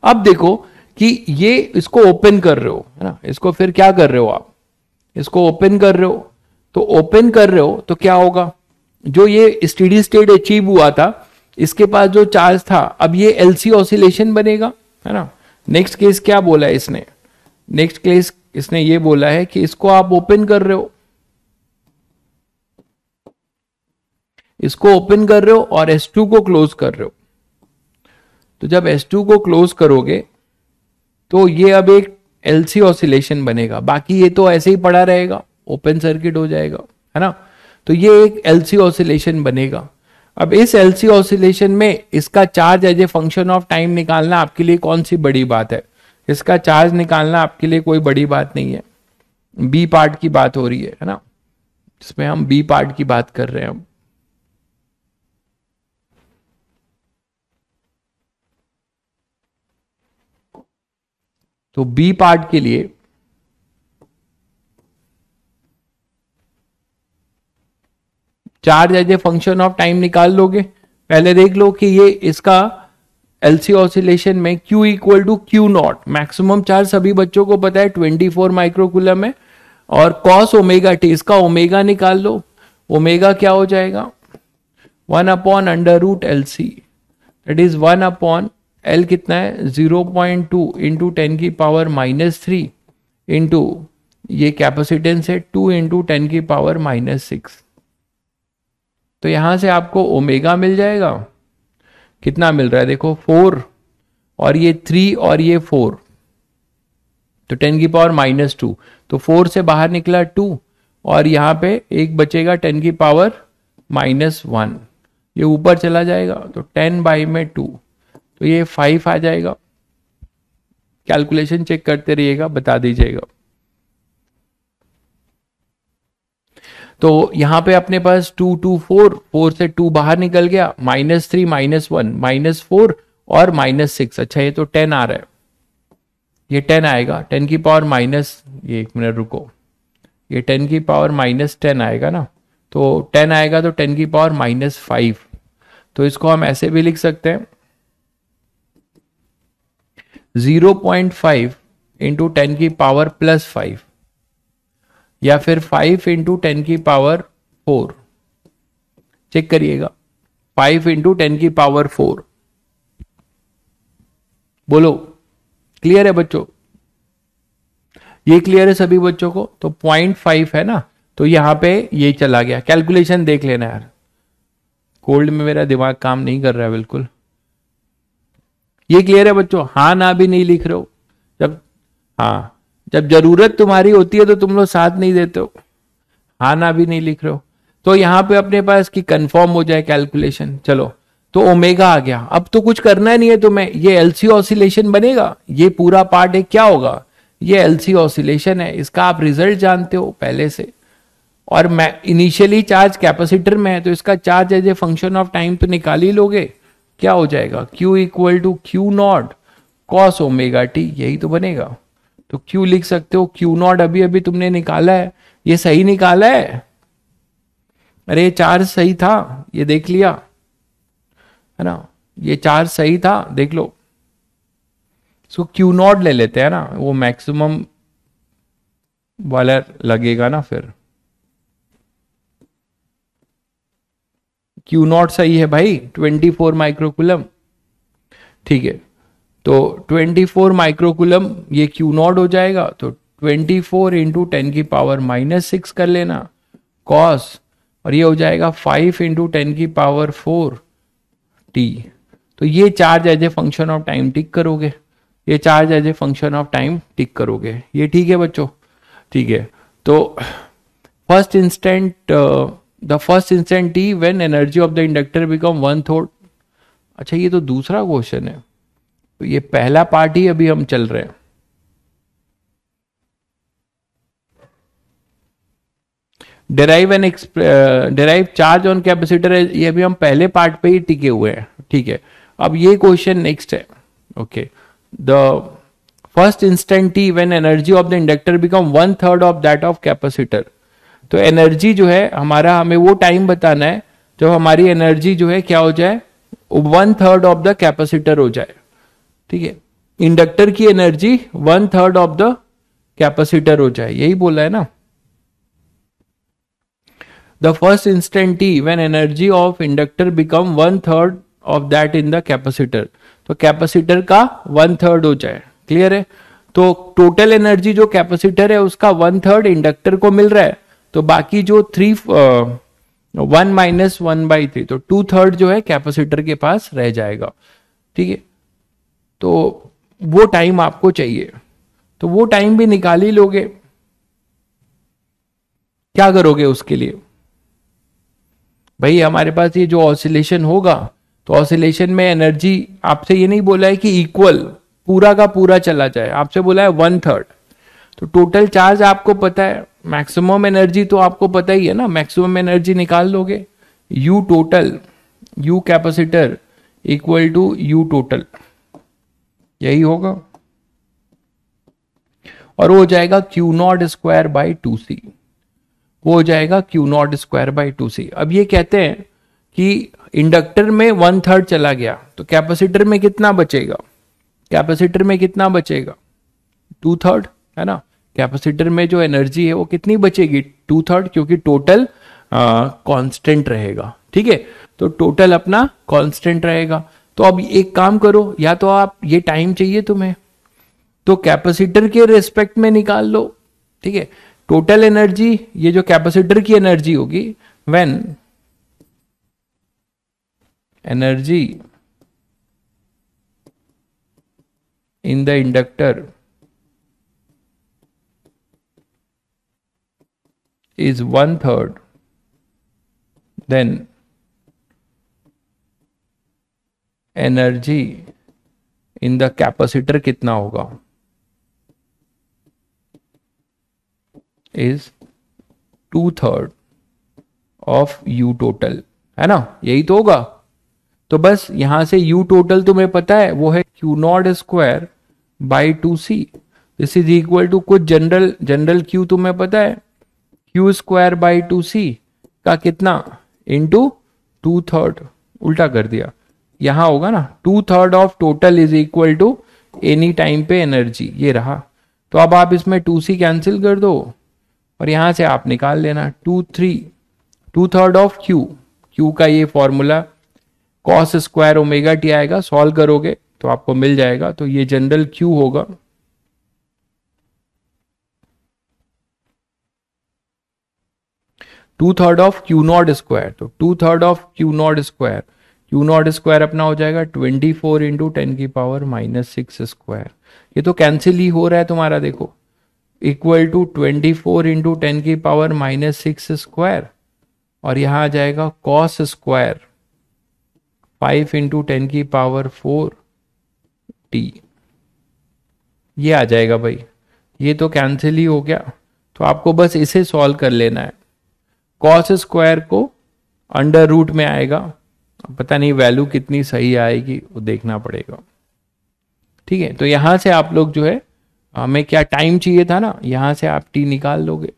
अब देखो कि ये इसको ओपन कर रहे हो, है ना, इसको फिर क्या कर रहे हो आप, इसको ओपन कर रहे हो। तो ओपन कर रहे हो तो क्या होगा, जो ये स्टेडी स्टेट अचीव हुआ था, इसके पास जो चार्ज था, अब ये एलसी ऑसिलेशन बनेगा, है ना। नेक्स्ट केस क्या बोला है इसने, नेक्स्ट केस इसने ये बोला है कि इसको आप ओपन कर रहे हो, इसको ओपन कर रहे हो और S2 को क्लोज कर रहे हो। तो जब S2 को क्लोज करोगे तो ये अब एक एलसी ऑसिलेशन बनेगा, बाकी ये तो ऐसे ही पड़ा रहेगा, ओपन सर्किट हो जाएगा, है ना। तो ये एक एलसी ऑसिलेशन बनेगा। अब इस एलसी ऑसिलेशन में इसका charge as a function of time निकालना आपके लिए कौन सी बड़ी बात है, इसका चार्ज निकालना आपके लिए कोई बड़ी बात नहीं है। बी पार्ट की बात हो रही है ना, इसमें हम बी पार्ट की बात कर रहे हैं। हम तो बी पार्ट के लिए charge as a function of time निकाल लोगे। पहले देख लो कि ये इसका एलसी ऑसिलेशन में Q equal to Q not, maximum charge सभी बच्चों को पता है 24 माइक्रोकुलम है, और कॉस ओमेगा टी, इसका ओमेगा निकाल लो। ओमेगा क्या हो जाएगा, 1 upon under root L C, that is 1 upon L कितना है 0.2 इंटू 10 की पावर -3 इंटू ये कैपेसिटेंस है 2 इंटू 10 की पावर -6। तो यहां से आपको ओमेगा मिल जाएगा, कितना मिल रहा है देखो 4, और ये 3 और ये 4, तो 10 की पावर -2, तो 4 से बाहर निकला 2, और यहां पे एक बचेगा 10 की पावर -1, ये ऊपर चला जाएगा तो 10/2, तो ये 5 आ जाएगा। कैलकुलेशन चेक करते रहिएगा, बता दीजिएगा। तो यहां पे अपने पास 2 2 4, 4 से 2 बाहर निकल गया, -3 -1 -4 और -6। अच्छा ये तो 10 आ रहा है, ये 10 आएगा, 10 की पावर माइनस, ये 1 मिनट रुको, ये 10 की पावर -10 आएगा ना, तो 10 आएगा तो 10 की पावर -5। तो इसको हम ऐसे भी लिख सकते हैं 0.5 इंटू 10 की पावर +5, या फिर 5 इंटू 10 की पावर 4। चेक करिएगा, 5 इंटू 10 की पावर 4। बोलो क्लियर है बच्चों? ये क्लियर है सभी बच्चों को? तो 0.5 है ना, तो यहां पे ये चला गया। कैलकुलेशन देख लेना यार, कोल्ड में मेरा दिमाग काम नहीं कर रहा है बिल्कुल। ये क्लियर है बच्चों? हाँ ना भी नहीं लिख रहे हो? जब हाँ, जब जरूरत तुम्हारी होती है तो तुम लोग साथ नहीं देते हो, हाँ ना भी नहीं लिख रहे हो। तो यहां पे अपने पास कि कंफर्म हो जाए कैलकुलेशन। चलो, तो ओमेगा आ गया। अब तो कुछ करना नहीं है तुम्हें, ये एलसी ऑसिलेशन बनेगा, ये पूरा पार्ट एक क्या होगा, ये एलसी ऑसिलेशन है। इसका आप रिजल्ट जानते हो पहले से, और मैं इनिशियली चार्ज कैपेसिटर में है तो इसका charge as a function of time तो निकाल ही लोगे। क्या हो जाएगा, Q equal to Q0 cos omega T, यही तो बनेगा। तो Q लिख सकते हो, Q0 अभी अभी तुमने निकाला है, ये सही निकाला है। अरे ये चार्ज सही था, ये देख लिया है ना, ये चार्ज सही था, देख लो। सो Q0 ले लेते हैं ना, वो मैक्सिमम वाला लगेगा ना फिर। Q0 सही है भाई, 24 माइक्रोकुलम। ठीक है, तो 24 माइक्रोकुलम ये Q0 हो जाएगा, तो 24 इंटू 10 की पावर -6 कर लेना कॉस, और ये हो जाएगा 5 इंटू 10 की पावर 4 टी। तो ये charge as a function of time tick करोगे, ये charge as a function of time tick करोगे। ये ठीक है बच्चों? ठीक है, तो first instant the first instant T when energy of the inductor become 1/3। अच्छा ये तो दूसरा क्वेश्चन है, तो ये पहला पार्ट ही अभी हम चल रहे हैं। डिराइव चार्ज ऑन कैपेसिटर, ये अभी हम पहले पार्ट पे ही टिके हुए हैं। ठीक है, अब ये क्वेश्चन नेक्स्ट है। Okay, the first instant T when energy of the inductor become 1/3 of that of capacitor. तो एनर्जी जो है हमारा, हमें वो टाइम बताना है जब हमारी एनर्जी जो है क्या हो जाए, 1/3 ऑफ द कैपेसिटर हो जाए। ठीक है, इंडक्टर की एनर्जी 1/3 ऑफ द कैपेसिटर हो जाए, यही बोला है ना। The first instant T when energy of inductor become 1/3 of that in the capacitor, तो कैपेसिटर का 1/3 हो जाए। क्लियर है? तो टोटल एनर्जी जो कैपेसिटर है उसका 1/3 इंडक्टर को मिल रहा है, तो बाकी जो 1 - 1/3, तो 2/3 जो है कैपेसिटर के पास रह जाएगा। ठीक है, तो वो टाइम आपको चाहिए, तो वो टाइम भी निकाल ही लोगे। क्या करोगे उसके लिए भाई? हमारे पास ये जो ऑसिलेशन होगा, तो ऑसिलेशन में एनर्जी आपसे ये नहीं बोला है कि इक्वल पूरा का पूरा चला जाए, आपसे बोला है 1/3। तो टोटल चार्ज आपको पता है, मैक्सिमम एनर्जी तो आपको पता ही है ना, मैक्सिमम एनर्जी निकाल लोगे। U total, U capacitor equal to U total, यही होगा, और वो हो जाएगा Q0²/2C, वो हो जाएगा Q0²/2C। अब ये कहते हैं कि इंडक्टर में 1/3 चला गया, तो कैपेसिटर में कितना बचेगा, कैपेसिटर में कितना बचेगा, 2/3 है ना। कैपेसिटर में जो एनर्जी है वो कितनी बचेगी, 2/3, क्योंकि टोटल कांस्टेंट रहेगा। ठीक है, तो टोटल अपना कांस्टेंट रहेगा। तो अब एक काम करो, या तो आप, ये टाइम चाहिए तुम्हें तो कैपेसिटर के रेस्पेक्ट में निकाल लो। ठीक है, टोटल एनर्जी, ये जो कैपेसिटर की एनर्जी होगी, when energy in the inductor is 1/3, then energy in the capacitor कितना होगा, इज 2/3 ऑफ यू टोटल, है ना, यही तो होगा। तो बस यहां से यू टोटल तुम्हें पता है वो है Q not square by 2c, this is equal to कुछ जनरल क्यू तुम्हें पता है, क्यू स्क्वायर बाई 2c का कितना इंटू 2/3, उल्टा कर दिया, यहां होगा ना 2/3 of total is equal to any time पे एनर्जी, ये रहा। तो अब आप इसमें 2c कैंसिल कर दो और यहां से आप निकाल लेना 2/3 ऑफ क्यू का ये formula cos square omega T आएगा, सॉल्व करोगे तो आपको मिल जाएगा। तो ये जनरल क्यू होगा 2/3 ऑफ क्यू नॉट स्क्वायर, तो 2/3 ऑफ क्यू नॉट स्क्वायर अपना हो जाएगा 24 इंटू 10⁻⁻6 स्क्वायर, ये तो कैंसिल ही हो रहा है तुम्हारा, देखो इक्वल टू 24 इंटू 10⁻⁻6 स्क्वायर, और यहां आ जाएगा कॉस स्क्वायर 5 इंटू 10⁻⁴ टी, ये आ जाएगा भाई, ये तो कैंसिल ही हो गया। तो आपको बस इसे सॉल्व कर लेना है, कॉस स्क्वायर को अंडर रूट में आएगा, पता नहीं वैल्यू कितनी सही आएगी वो देखना पड़ेगा, ठीक है। तो यहां से आप लोग जो है, हमें क्या टाइम चाहिए था ना, यहां से आप टी निकाल लोगे,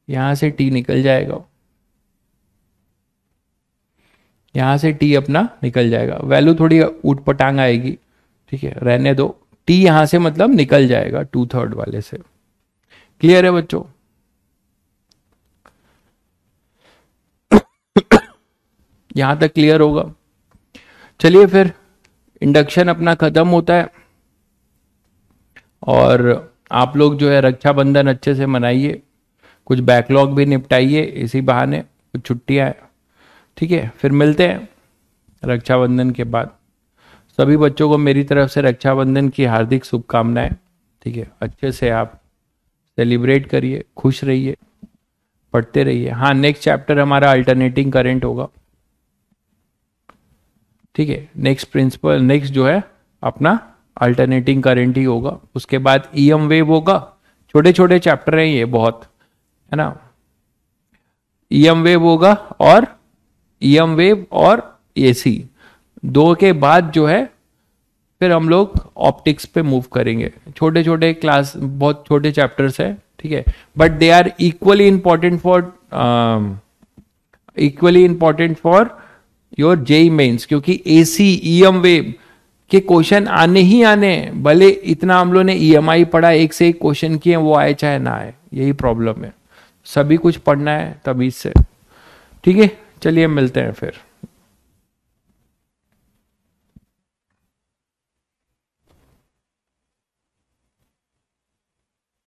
यहां से टी निकल जाएगा, यहां से टी अपना निकल जाएगा, वैल्यू थोड़ी ऊट पटांग आएगी, ठीक है, रहने दो, टी यहां से मतलब निकल जाएगा 2/3 वाले से। क्लियर है बच्चों? यहां तक क्लियर होगा। चलिए फिर इंडक्शन अपना खत्म होता है, और आप लोग जो है रक्षाबंधन अच्छे से मनाइए, कुछ बैकलॉग भी निपटाइए इसी बहाने, कुछ छुट्टियां हैं, ठीक है। फिर मिलते हैं रक्षाबंधन के बाद। सभी बच्चों को मेरी तरफ से रक्षाबंधन की हार्दिक शुभकामनाएं, ठीक है। अच्छे से आप सेलिब्रेट करिए, खुश रहिए, पढ़ते रहिए। हाँ, नेक्स्ट चैप्टर हमारा अल्टरनेटिंग करंट होगा, ठीक है। नेक्स्ट जो है अपना अल्टरनेटिंग करंट ही होगा, उसके बाद ईएम वेव होगा, छोटे छोटे चैप्टर हैं ये बहुत, है ना। ईएम वेव होगा और ईएम वेव और एसी, दो के बाद जो है फिर हम लोग ऑप्टिक्स पे मूव करेंगे। छोटे छोटे क्लास, बहुत छोटे चैप्टर्स है, ठीक है, but they are equally important for your JEE Mains, क्योंकि एसी ईएम वेव के क्वेश्चन आने ही आने हैं, भले इतना हम लोग ने ईएमआई पढ़ा, एक से एक क्वेश्चन किए, वो आए चाहे ना आए, यही प्रॉब्लम है, सभी कुछ पढ़ना है तभी से, ठीक है। चलिए मिलते हैं फिर।